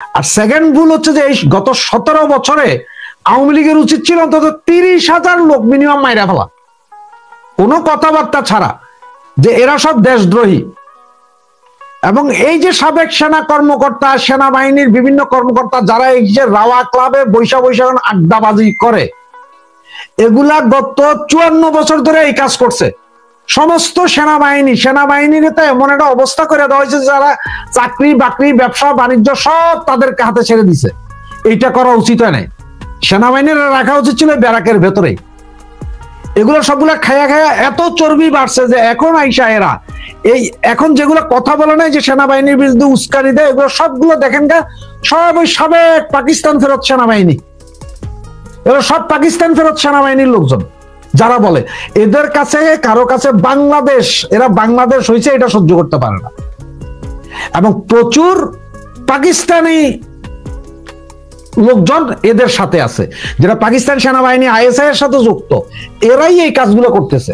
আর second ভুল হচ্ছে যে এই গত 17 বছরে আওয়ামী লীগের উচিত ছিল অন্তত 30,000 লোক মিনিমাম মাইরা ফেলা, কোনো কথাবার্তা ছাড়া, যে এরা সব দেশদ্রোহী। এবং এই যে সাবেক সেনা কর্মকর্তা, সেনাবাহিনীর বিভিন্ন কর্মকর্তা যারা এই যে রাওয়া ক্লাবে বৈশা বৈশা আড্ডাবাজি করে, এগুলা গত 54 বছর ধরে এই কাজ করছে। সমস্ত সেনাবাহিনীর এমন একটা অবস্থা করে দেওয়া হয়েছে যারা চাকরি বাকরি ব্যবসা বাণিজ্য সব তাদের হাতে ছেড়ে দিছে। এইটা করা উচিত হয় নাই, সেনাবাহিনীর রাখা উচিত ছিল ব্যারাকের ভেতরেই। এগুলো সবগুলা খায়া খায়া এত চর্বি বাড়ছে যে এখন আইসা এরা এই এখন যেগুলো কথা বলে নাই যে সেনাবাহিনীর বিরুদ্ধে উস্কানি দেয়, এগুলো সবগুলো দেখেন গা সব ওই সাবেক পাকিস্তান ফেরত সেনাবাহিনী, এগুলো সব পাকিস্তান ফেরত সেনাবাহিনীর লোকজন যারা বলে। এদের কাছে কারো কাছে বাংলাদেশ, এরা বাংলাদেশ হয়েছে এটা সহ্য করতে পারে না। এবং প্রচুর পাকিস্তানি লোকজন এদের সাথে আছে, যারা পাকিস্তান সেনাবাহিনী আইএসআই এর সাথে যুক্ত, এরাই এই কাজগুলো করতেছে।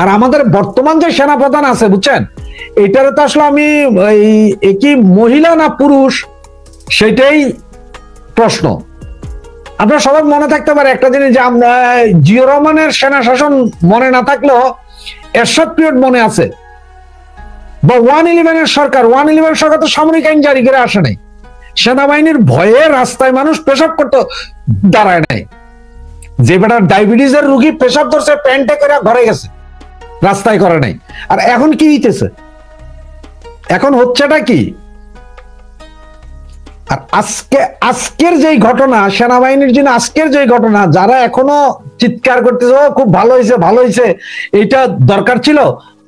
আর আমাদের বর্তমান যে সেনাপ্রধান আছে বুঝছেন, এটারে তো আসলে আমি কি মহিলা না পুরুষ সেটাই প্রশ্ন। আপনার সবার মনে থাকতে পারে একটা জিনিস, যে আমরা জিয়া রহমানের সেনা শাসন মনে না থাকলেও এরশাদ পিরিয়ড মনে আছে, বা 111 সরকার তো সামরিক আইন জারি করে আসে নাই, সেনাবাহিনীর ভয়ে রাস্তায় মানুষ পেশাব করতে দাঁড়ায় নাই। যে বেটা ডায়াবেটিস এর রোগী পেশাব ধরছে প্যান্টে করে ঘরে গেছে, রাস্তায় করে নাই। আর এখন কি হইতেছে, এখন হচ্ছেটা কি? আর আজকের যেই ঘটনা সেনাবাহিনীর জন্য, আজকের যেই ঘটনা, যারা এখনো চিৎকার করতেছে খুব ভালো হয়েছে, এটা দরকার ছিল,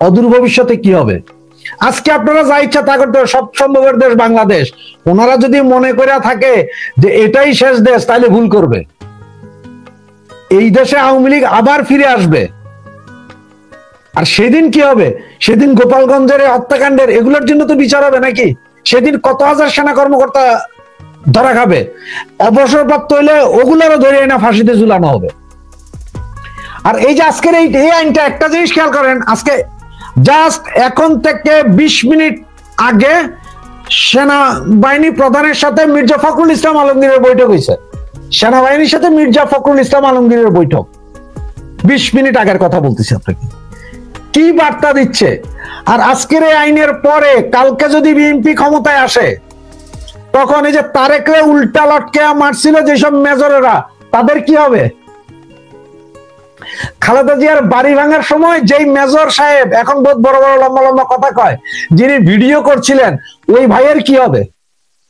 অদূর ভবিষ্যতে কি হবে? আজকে আপনারা যা ইচ্ছা তা করতে, সব সম্ভবের দেশ বাংলাদেশ, ওনারা যদি মনে করে থাকে যে এটাই শেষ দেশ, তাহলে ভুল করবে। এই দেশে আওয়ামী লীগ আবার ফিরে আসবে। আর সেদিন কি হবে? সেদিন গোপালগঞ্জের হত্যাকাণ্ডের এগুলোর জন্য তো বিচার হবে নাকি? সেদিন কত হাজার সেনা কর্মকর্তা ধরা খাবে, অবসরপ্রাপ্ত হইলে ওগুলোরও ধরে এনে ফাঁসিতে ঝুলানো হবে। আর এই যে আজকের এই আইনটা, একটা জিনিস খেয়াল করেন, আজকে জাস্ট এখন থেকে 20 মিনিট আগে সেনাবাহিনী প্রধানের সাথে মির্জা ফখরুল ইসলাম আলমগীরের বৈঠক হয়েছে। সেনাবাহিনীর সাথে মির্জা ফখরুল ইসলাম আলমগীরের বৈঠক 20 মিনিট আগের কথা বলতেছি আপনাকে। কি বার্তা দিচ্ছে? আর আজকের এই আইনের পরে কালকে যদি বিএনপি ক্ষমতায় আসে, তখন এই যে তারেকরে উল্টা লটকে মারছিল যেসব মেজরেরা, তাদের কি হবে? খালেদা জিয়ার বাড়ি ভাঙার সময় যেই মেজর সাহেব এখন বহুত বড় বড় লম্বা লম্বা কথা কয়, যিনি ভিডিও করছিলেন, ওই ভাইয়ের কি হবে?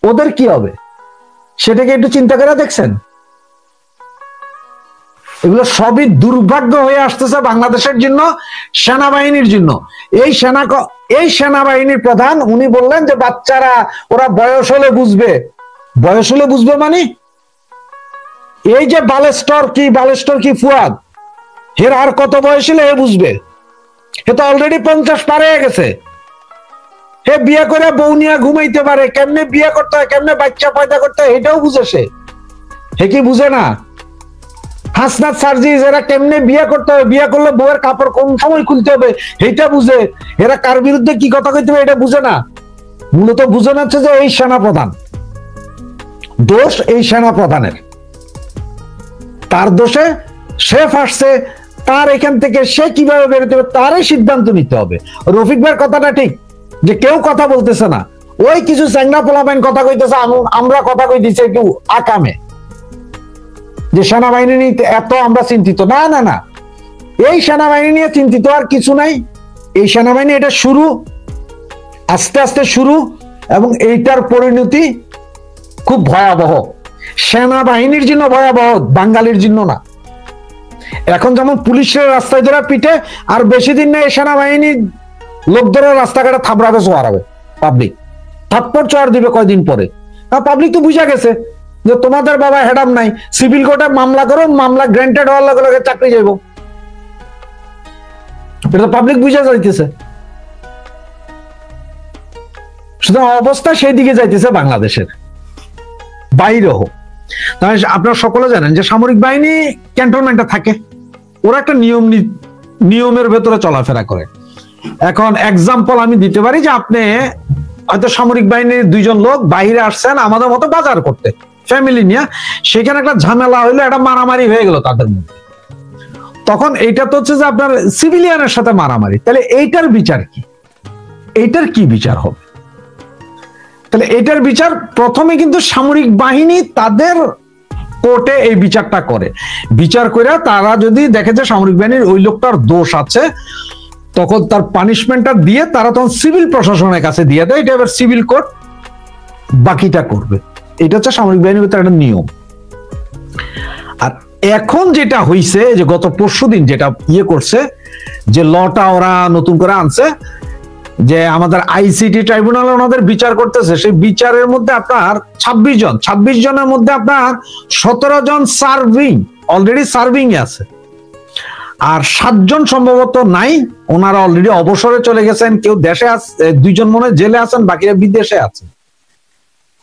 ওদের কি হবে? সেটাকে একটু চিন্তা করে দেখছেন? এগুলো সবই দুর্ভাগ্য হয়ে আসতেছে বাংলাদেশের জন্য, সেনাবাহিনীর জন্য। এই সেনাবাহিনীর প্রধান উনি বললেন যে বাচ্চারা ওরা বয়স হলে বুঝবে মানে এই যে বালেস্টর কি ফুয়াদ, এর আর কত বয়স হলে এ বুঝবে? এ তো অলরেডি 50 পার হয়ে গেছে। হে বিয়ে করে বউ নিয়ে ঘুমাইতে পারে, কেমনে বিয়ে করতে হয়, কেমনে বাচ্চা পয়দা করতে হয়, এটাও বুঝে সে। হে কি বুঝে না? হাসনাত সার্জিস এরা কেমনে বিয়ে করতে হবে, বিয়ে করলে বউয়ের কাপড় কোন সময় খুলতে হবে এটা বুঝে। এরা কার বিরুদ্ধে কি কথা কইতে হবে এটা বুঝে না। মূলত বুঝে না হচ্ছে যে এই সেনাপ্রধান, দোষ এই সেনাপ্রধানের, তার দোষে সে ফাঁসছে। তার এখান থেকে সে কিভাবে বেরোতে হবে তারই সিদ্ধান্ত নিতে হবে। রফিক ভাইয়ের কথাটা ঠিক যে কেউ কথা বলতেছে না, ওই কিছু চ্যাংড়া পোলাপাইন কথা কইতেছে, আমরা কথা কইতেছি একটু আকামে, যে সেনাবাহিনী নিয়ে এত আমরা চিন্তিত। না, এই সেনাবাহিনী নিয়ে চিন্তিত আর কিছু নাই। এই সেনাবাহিনী এটা শুরু, আস্তে আস্তে শুরু, এবং এইটার পরিণতি খুব ভয়াবহ। সেনাবাহিনীর জন্য ভয়াবহ, বাঙালির জন্য না। এখন যেমন পুলিশের রাস্তায় ধরে পিঠে, আর বেশি দিন নেই সেনাবাহিনীর লোক ধরে রাস্তাঘাটে থাপড়াবে, চোয়ারাবে, পাবলিক থাপ্পড় চোয়ার দিবে কয়দিন পরে। পাবলিক তো বুঝা গেছে যে তোমাদের বাবা হেডাম নাই, সিভিল কোর্টে মামলা করো, মামলা গ্রান্টেড হওয়ার লগে লগে চাকরি যাইব। এটা পাবলিক বুঝা যাইতেছে। সুতরাং অবস্থা সেই দিকে যাইতেছে বাংলাদেশের বাইরে হোক। তাহলে আপনারা সকলে জানেন যে সামরিক বাহিনী ক্যান্টনমেন্টে থাকে, ওরা একটা নিয়মের ভেতরে চলাফেরা করে। এখন এক্সাম্পল আমি দিতে পারি যে আপনি হয়তো সামরিক বাহিনীর 2 জন লোক বাইরে আসছেন আমাদের মতো বাজার করতে ফ্যামিলি নিয়ে, সেখানে একটা ঝামেলা হইলো, একটা মারামারি হয়ে গেল তাদের মধ্যে। তখন এইটা তো হচ্ছে যে আপনার সিভিলিয়ানের সাথে মারামারি, তাহলে এইটার বিচার কি? এইটার কি বিচার হবে? তাহলে এটার বিচার প্রথমে কিন্তু সামরিক বাহিনী তাদের কোর্টে এই বিচারটা করে, বিচার করে তারা যদি দেখে যে সামরিক বাহিনীর ওই লোকটার দোষ আছে, তখন তার পানিশমেন্টটা দিয়ে তারা তখন সিভিল প্রশাসনের কাছে দিয়ে দেয়, এটা এবার সিভিল কোর্ট বাকিটা করবে। এটা হচ্ছে সামরিক বাহিনীর ভিতরে একটা নিয়ম। আর এখন যেটা হইছে যে গত পরশুদিন যেটা ইয়ে করছে, যে লটা ওরা নতুন করে আনছে, যে আমাদের আইসিটি ট্রাইব্যুনাল ওনাদের বিচার করতেছে, সেই বিচারের মধ্যে আপনার 26 জনের মধ্যে আপনার 17 জন সার্ভিং, অলরেডি সার্ভিং এ আছে, আর 7 জন সম্ভবত নাই, ওনারা অলরেডি অবসরে চলে গেছেন, কেউ দেশে আছে, 2 জন মনে জেলে আছেন, বাকিরা বিদেশে আছে।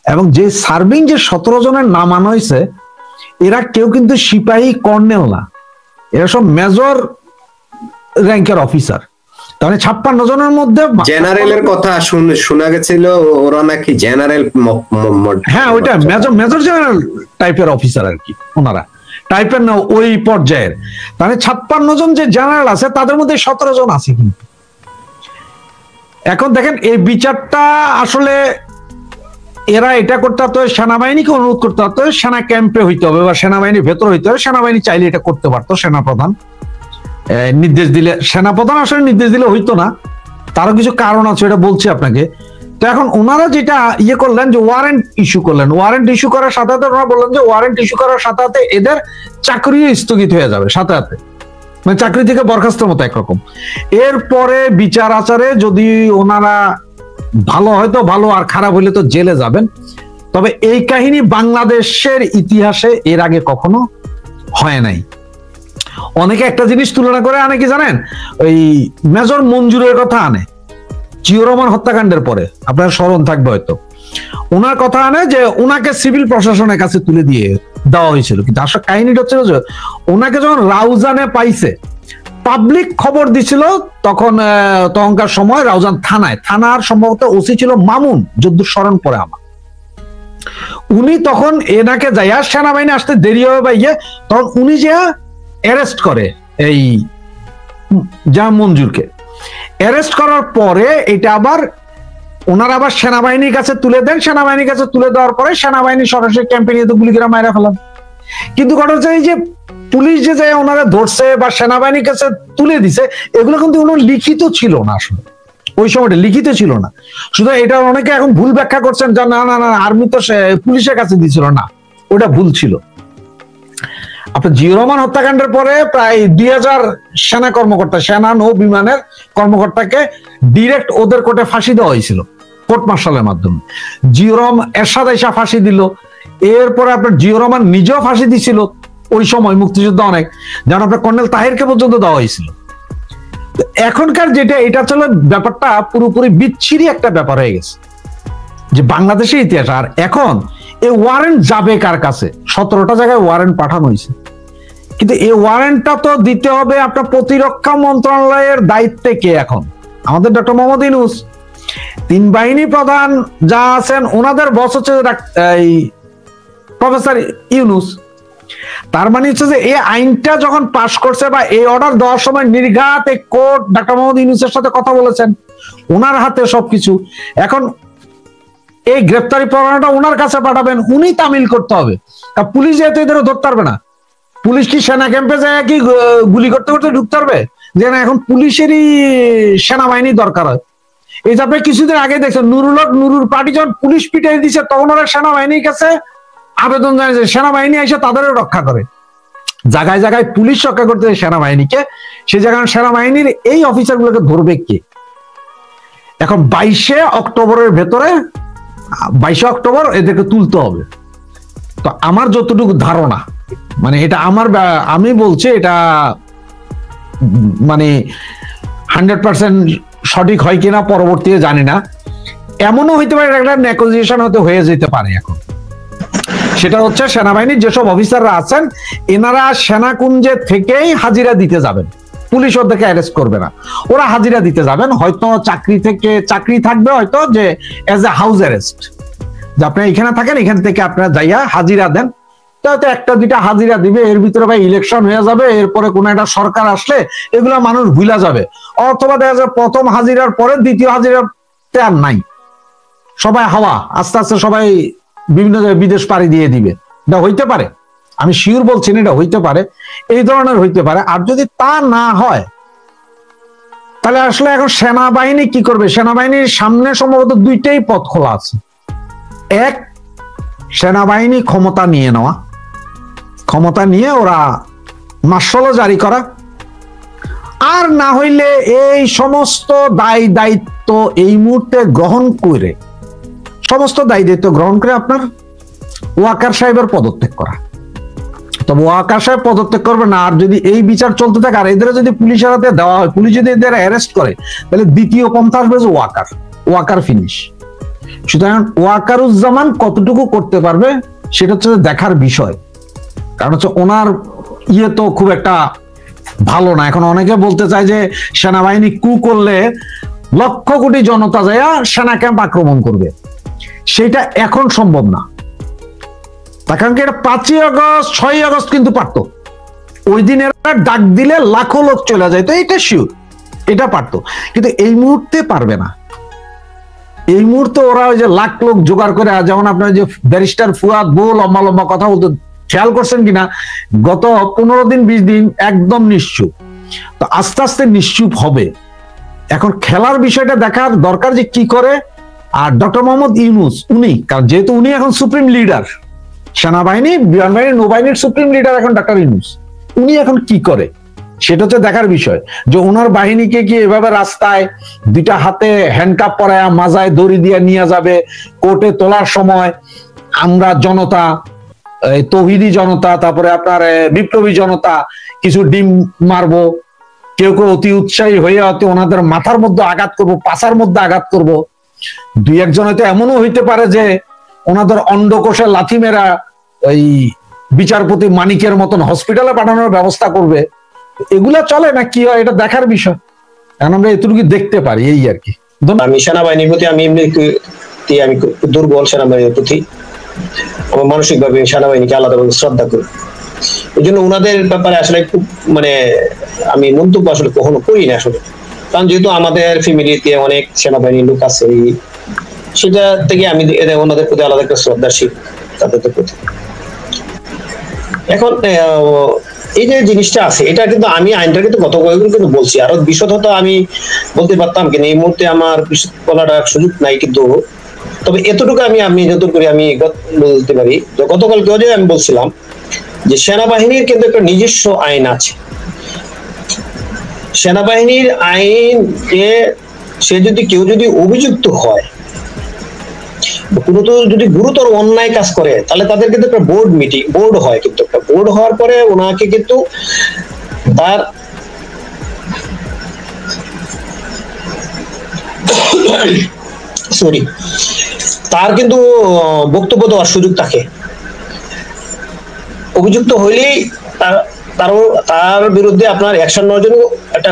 এবং যে সার্ভিং যে 17 জনের নাম আনা হয়েছে, এরা কেউ কিন্তু সিপাহী কর্নেল না, এরা সব মেজর র্যাঙ্কের অফিসার। তাহলে 56 জনের মধ্যে জেনারেলের কথা শোনা গেছিল, ওরা নাকি জেনারেল, হ্যাঁ ওইটা মেজর জেনারেল টাইপের অফিসার আর কি, ওনারা টাইপের না ওই পর্যায়ের। তাহলে 56 জন যে জেনারেল আছে তাদের মধ্যে 17 জন আছে কিন্তু। এখন দেখেন এই বিচারটা আসলে এরা এটা করতে হতো, সেনাবাহিনীকে অনুরোধ করতে হতো, সেনা ক্যাম্পে হইতে হবে বা সেনাবাহিনীর ভেতরে হইতে হবে, সেনাবাহিনী চাইলে এটা করতে পারতো, সেনাপ্রধান নির্দেশ দিলে, সেনাপ্রধান আসলে নির্দেশ দিলে হইতো না, তারও কিছু কারণ আছে, এটা বলছি আপনাকে। তো এখন ওনারা যেটা ইয়ে করলেন যে ওয়ারেন্ট ইস্যু করলেন, ওয়ারেন্ট ইস্যু করার সাথে সাথে ওনারা বললেন যে ওয়ারেন্ট ইস্যু করার সাথে সাথে এদের চাকরিও স্থগিত হয়ে যাবে সাথে সাথে, মানে চাকরি থেকে বরখাস্তের মতো একরকম। এরপরে বিচার আচারে যদি ওনারা ভালো হয়তো ভালো, আর খারাপ হইলে তো জেলে যাবেন। তবে এই কাহিনী বাংলাদেশের ইতিহাসে এর আগে কখনো হয় নাই। অনেকে একটা জিনিস তুলনা করে আনে কি জানেন, ওই মেজর মঞ্জুরের কথা আনে জিয়র রহমান হত্যাকাণ্ডের পরে, আপনার স্মরণ থাকবে হয়তো, ওনার কথা আনে যে ওনাকে সিভিল প্রশাসনের কাছে তুলে দিয়ে দেওয়া হয়েছিল। কিন্তু আসলে কাহিনীটা হচ্ছে যে ওনাকে যখন রাউজানে পাইছে, পাবলিক খবর দিছিল, তখনকার সময় রাউজান থানার সম্ভবত ওসি ছিল মামুন, যদ্দূর স্মরণ পরে আমার, উনি তখন এনাকে যাইয়া, সেনাবাহিনী আসতে দেরি হবে বা ইয়ে, তখন উনি যে অ্যারেস্ট করে এই যা মঞ্জুরকে, অ্যারেস্ট করার পরে এটা আবার ওনারা আবার সেনাবাহিনীর কাছে তুলে দেন, সেনাবাহিনীর কাছে তুলে দেওয়ার পরে সেনাবাহিনী সরাসরি ক্যাম্পে নিয়ে তো গুলি করে মাইরা ফেলান। কিন্তু কথা হচ্ছে এই যে পুলিশ যে যায় ওনারা ধরছে বা সেনাবাহিনীর কাছে তুলে দিছে, এগুলো কিন্তু কোনো লিখিত ছিল না, আসলে ওই সময়টা লিখিত ছিল না। শুধু এটা অনেকে এখন ভুল ব্যাখ্যা করছেন যে না না না আর্মি তো পুলিশের কাছে দিছিল, না, ওটা ভুল ছিল। আপনার জিয়র রহমান হত্যাকাণ্ডের পরে প্রায় 2000 সেনা কর্মকর্তা, সেনা নৌ বিমানের কর্মকর্তাকে ডিরেক্ট ওদের কোর্টে ফাঁসি দেওয়া হয়েছিল কোর্ট মার্শালের মাধ্যমে। জিয়র রহমান এরশাদ আইসা ফাঁসি দিল, এরপরে আপনার জিয়র রহমান নিজেও ফাঁসি দিছিল ওই সময়, মুক্তিযুদ্ধ অনেক, যেমন আপনার কর্নেল তাহিরকে পর্যন্ত দেওয়া হয়েছিল। এখনকার যেটা, এটা চলে ব্যাপারটা পুরোপুরি বিচ্ছিরি একটা ব্যাপার হয়ে গেছে যে বাংলাদেশের ইতিহাস। আর এখন এই ওয়ারেন্ট যাবে কার কাছে? 17টা জায়গায় ওয়ারেন্ট পাঠানো হয়েছে, কিন্তু এই ওয়ারেন্টটা তো দিতে হবে আপনার প্রতিরক্ষা মন্ত্রণালয়ের দায়িত্বে কে এখন? আমাদের ডক্টর মোহাম্মদ ইউনূস। 3 বাহিনী প্রধান যা আছেন ওনাদের বস হচ্ছে এই প্রফেসর ইউনূস। তার মানে হচ্ছে যে এই আইনটা যখন পাশ করছে বা এই অর্ডার দেওয়ার সময় নির্ঘাত এই কোর্ট ডক্টর মোহাম্মদ ইউনূসের সাথে কথা বলেছেন, ওনার হাতে সবকিছু। এখন এই গ্রেপ্তারি পরোয়ানাটা ওনার কাছে পাঠাবেন, উনি তামিল করতে হবে। পুলিশ যেহেতু এদের ধরতে পারবে না, পুলিশ কি সেনা ক্যাম্পে যায় কি গুলি করতে করতে ঢুকতে পারবে? যে না, এখন পুলিশেরই সেনাবাহিনী দরকার হয়। এই যে আপনি কিছুদিন আগে দেখছেন নুরুর পার্টি যখন পুলিশ পিটাই দিচ্ছে, তখন ওরা সেনাবাহিনীর কাছে আবেদন জানিয়েছে, সেনাবাহিনী এসে তাদেরও রক্ষা করে। জায়গায় জায়গায় পুলিশ রক্ষা করতে সেনাবাহিনীকে, সে জায়গায় সেনাবাহিনীর এই অফিসার গুলোকে ধরবে কে? এখন 22শে অক্টোবরের ভেতরে, 22শে অক্টোবর এদেরকে তুলতে হবে। তো আমার যতটুকু ধারণা, মানে এটা আমি বলছি, এটা মানে 100% সঠিক হয় কিনা পরবর্তীতে জানি না, এমনও হইতে পারে একটা নেগোসিয়েশন হয়ে যেতে পারে এখন। সেটা হচ্ছে সেনাবাহিনীর যেসব অফিসাররা আছেন, এনারা সেনাকুঞ্জে থেকেই হাজিরা দিতে যাবেন, পুলিশ ওদেরকে অ্যারেস্ট করবে না, ওরা হাজিরা দিতে যাবেন, হয়তো চাকরি থাকবে হয়তো যে এজ এ হাউস অ্যারেস্ট, যে আপনি এখানে থাকেন, এখান থেকে আপনারা যাইয়া হাজিরা দেন, হয়তো একটা দুইটা হাজিরা দিবে, এর ভিতরে ভাই ইলেকশন হয়ে যাবে, এরপরে কোন একটা সরকার আসলে এগুলা মানুষ ভুলা যাবে, অথবা দেখা যায় প্রথম হাজিরার পরে দ্বিতীয় হাজিরাতে আর নাই, সবাই হাওয়া, আস্তে আস্তে সবাই বিভিন্ন জায়গায় বিদেশ পাড়ি দিয়ে দিবে। এটা হইতে পারে, আমি শিওর বলছি না, এটা হইতে পারে, এই ধরনের হইতে পারে। আর যদি তা না হয় তাহলে আসলে এখন সেনাবাহিনী কি করবে? সেনাবাহিনীর সামনে সম্ভবত দুইটাই পথ খোলা আছে। এক, সেনাবাহিনী ক্ষমতা নিয়ে নেওয়া, ক্ষমতা নিয়ে ওরা মার্শাল জারি করা, আর না হইলে এই সমস্ত দায় দায়িত্ব এই মুহূর্তে গ্রহণ করে, সমস্ত দায় দায়িত্ব গ্রহণ করে আপনার ওয়াকার সাহেবের পদত্যাগ করা। তবে ওয়াকার সাহেব পদত্যাগ করবে না, আর যদি এই বিচার চলতে থাকে আর এদের যদি পুলিশের হাতে দেওয়া হয়, পুলিশ যদি এদের অ্যারেস্ট করে, তাহলে দ্বিতীয় পন্থা আসবে যে ওয়াকার ফিনিশ। সুতরাং ওয়াকারুজ্জামান কতটুকু করতে পারবে সেটা হচ্ছে দেখার বিষয়, কারণ হচ্ছে ওনার ইয়ে তো খুব একটা ভালো না। এখন অনেকে বলতে চায় যে সেনাবাহিনী কু করলে লক্ষ কোটি জনতা যায় সেনা ক্যাম্প আক্রমণ করবে, সেটা এখন সম্ভব না। তার কারণ কি, এটা 5ই আগস্ট 6ই আগস্ট কিন্তু পারতো, ওই দিন এরা ডাক দিলে লাখো লোক চলে যায়, তো এটা শিওর, এটা পারতো, কিন্তু এই মুহূর্তে পারবে না। এই মুহূর্তে ওরা ওই যে লাখ লোক জোগাড় করে, যেমন আপনার যে ব্যারিস্টার ফুয়াদ বহু লম্বা লম্বা কথা বলতো, খেয়াল করছেন কিনা, গত 15 দিন 20 দিন একদম নিশ্চুপ, তো আস্তে আস্তে নিশ্চুপ হবে। এখন খেলার বিষয়টা দেখার দরকার যে কি করে। আর ডক্টর মোহাম্মদ ইউনূস, উনি, কারণ যেহেতু উনি এখন সুপ্রিম লিডার, সেনাবাহিনী, বিমান বাহিনী, নৌবাহিনীর সুপ্রিম লিডার এখন ডক্টর ইউনূস, উনি এখন কি করে সেটা হচ্ছে দেখার বিষয়। যে ওনার বাহিনীকে কি এভাবে রাস্তায় দুইটা হাতে হ্যান্ডকাপ পরায়া মাজায় দড়ি দিয়ে নিয়ে যাবে, কোর্টে তোলার সময় আমরা জনতা, তৌহিদি জনতা, তারপরে আপনার বিপ্লবী জনতা কিছু ডিম মারবো, কেউ কেউ অতি উৎসাহী হয়ে হয়তো ওনাদের মাথার মধ্যে আঘাত করব, পাছার মধ্যে আঘাত করব, দুই একজন হয়তো এমনও হইতে পারে যে ওনাদের অন্ডকোষে লাথি মেরা ওই বিচারপতি মানিকের মতন হসপিটালে পাঠানোর ব্যবস্থা করবে। এগুলা চলে না কি হয় এটা দেখার বিষয়, কারণ আমরা এতটুকু দেখতে পারি, এই আর কি। আমি সেনাবাহিনীর প্রতি আমি দুর্বল, সেনাবাহিনীর প্রতি আমার মানসিকভাবে সেনাবাহিনীকে আলাদাভাবে শ্রদ্ধা করি, এই জন্য ওনাদের ব্যাপারে আসলে খুব আমি মন্তব্য আসলে কখনো করি না আসলে, কারণ যেহেতু আমাদের ফ্যামিলিতে অনেক সেনাবাহিনীর লোক আছে, সেটা থেকে আমি ওনাদের প্রতি আলাদা একটা শ্রদ্ধাশীল তাদের প্রতি। এখন এই যে জিনিসটা আছে, এটা কিন্তু আমি আইনটা কিন্তু গত কয়েকদিন কিন্তু বলছি, আরো বিশদতা আমি বলতে পারতাম, কিন্তু এই মুহূর্তে আমার বলার সুযোগ নাই। কিন্তু তবে এতটুকু আমি যতটুকু করে আমি বলতে পারি, গতকালকে আমি বলছিলাম যে সেনাবাহিনীর কিন্তু একটা নিজস্ব আইন আছে। সেনাবাহিনীর আইন সে যদি কেউ যদি অভিযুক্ত হয়, যদি গুরুতর অন্যায় কাজ করে, তাহলে তাদের কিন্তু একটা বোর্ড হয়, কিন্তু একটা বোর্ড হওয়ার পরে ওনাকে কিন্তু তার কিন্তু বক্তব্য দেওয়ার সুযোগ থাকে। অভিযুক্ত হইলেই তার বিরুদ্ধে আপনার অ্যাকশন নেওয়ার জন্য একটা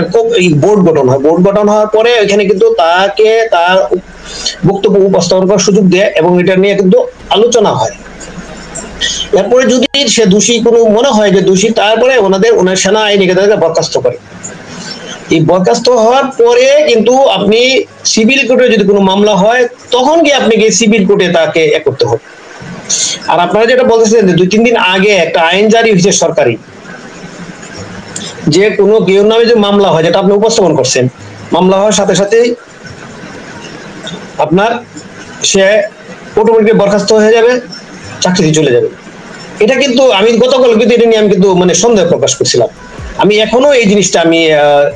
বোর্ড গঠন হয়। বোর্ড গঠন হওয়ার পরে এখানে কিন্তু তাকে তার বক্তব্য উপস্থাপন করার সুযোগ দেয় এবং এটা নিয়ে কিন্তু আলোচনা হয়। এরপরে যদি সে দোষী কোনো মনে হয় যে দোষী, তারপরে ওনার সেনা আইনিকে তাদেরকে বরখাস্ত করে। এই বরখাস্ত হওয়ার পরে কিন্তু আপনি সিভিল কোর্টে যদি কোনো মামলা হয়, তখন কি আপনি গিয়ে সিভিল কোর্টে তাকে করতে হবে। আর আপনারা যেটা বলতেছেন যে 2-3 দিন আগে একটা আইন জারি হয়েছে সরকারি, যে কোনো কেউ নামে যে মামলা হয়, যেটা আপনি উপস্থাপন করছেন, মামলা হওয়ার সাথে সাথেই আপনার সে অটোমেটিক বরখাস্ত হয়ে যাবে, চাকরি চলে যাবে। এটা কিন্তু আমি গতকাল কিন্তু এটা নিয়ে আমি কিন্তু সন্দেহ প্রকাশ করছিলাম। আমি এখনো এই জিনিসটা আমি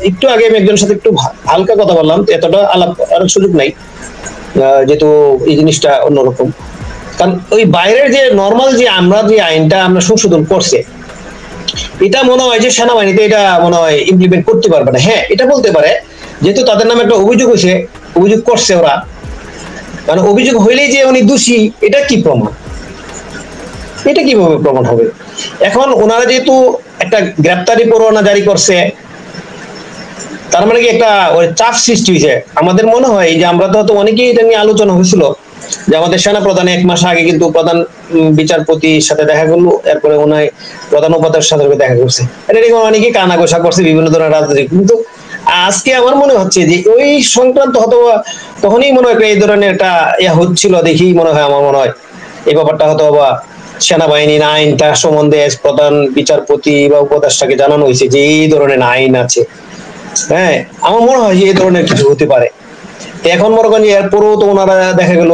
একটু আগে আমি একজনের সাথে একটু হালকা কথা বললাম, এতটা আলাপ করার সুযোগ নাই, যেহেতু এই জিনিসটা অন্যরকম। কারণ ওই বাইরের যে নর্মাল যে আমরা যে আইনটা আমরা সংশোধন করছে, এটা মনে হয় যে সেনাবাহিনীতে এটা মনে হয় ইমপ্লিমেন্ট করতে পারবে না। হ্যাঁ, এটা বলতে পারে, যেহেতু তাদের নামে একটা অভিযোগ হয়েছে, অভিযোগ করছে ওরা, কারণ অভিযোগ হইলেই যে উনি দোষী, এটা কি প্রমাণ? এটা কিভাবে প্রমাণ হবে? এখন ওনারা যেহেতু একটা গ্রেপ্তারি পরোয়ানা জারি করছে, তার মানে কি একটা ওই চাপ সৃষ্টি হয়েছে। আমাদের মনে হয় যে আমরা তো হয়তো অনেকেই এটা নিয়ে আলোচনা হয়েছিল যে আমাদের সেনা প্রধান 1 মাস আগে কিন্তু প্রধান বিচারপতির সাথে দেখা করলো, এরপরে ওনার প্রধান উপাধ্যায়ের সাথে দেখা করছে, এটা নিয়ে অনেকেই কানা ঘোষা করছে বিভিন্ন ধরনের রাজনীতি। কিন্তু আজকে আমার মনে হচ্ছে যে ওই সংক্রান্ত হয়তো তখনই মনে হয় এই ধরনের একটা হচ্ছিল দেখি মনে হয়, আমার মনে হয় এই ব্যাপারটা হয়তো বা সেনাবাহিনীর আইনটা সম্বন্ধে প্রধান বিচারপতি বা উপদেষ্টাকে জানানো হয়েছে যে এই ধরনের আইন আছে। হ্যাঁ, আমার মনে হয় যে এই ধরনের কিছু হতে পারে। এখন মনে করেন এরপরেও তো ওনারা দেখা গেল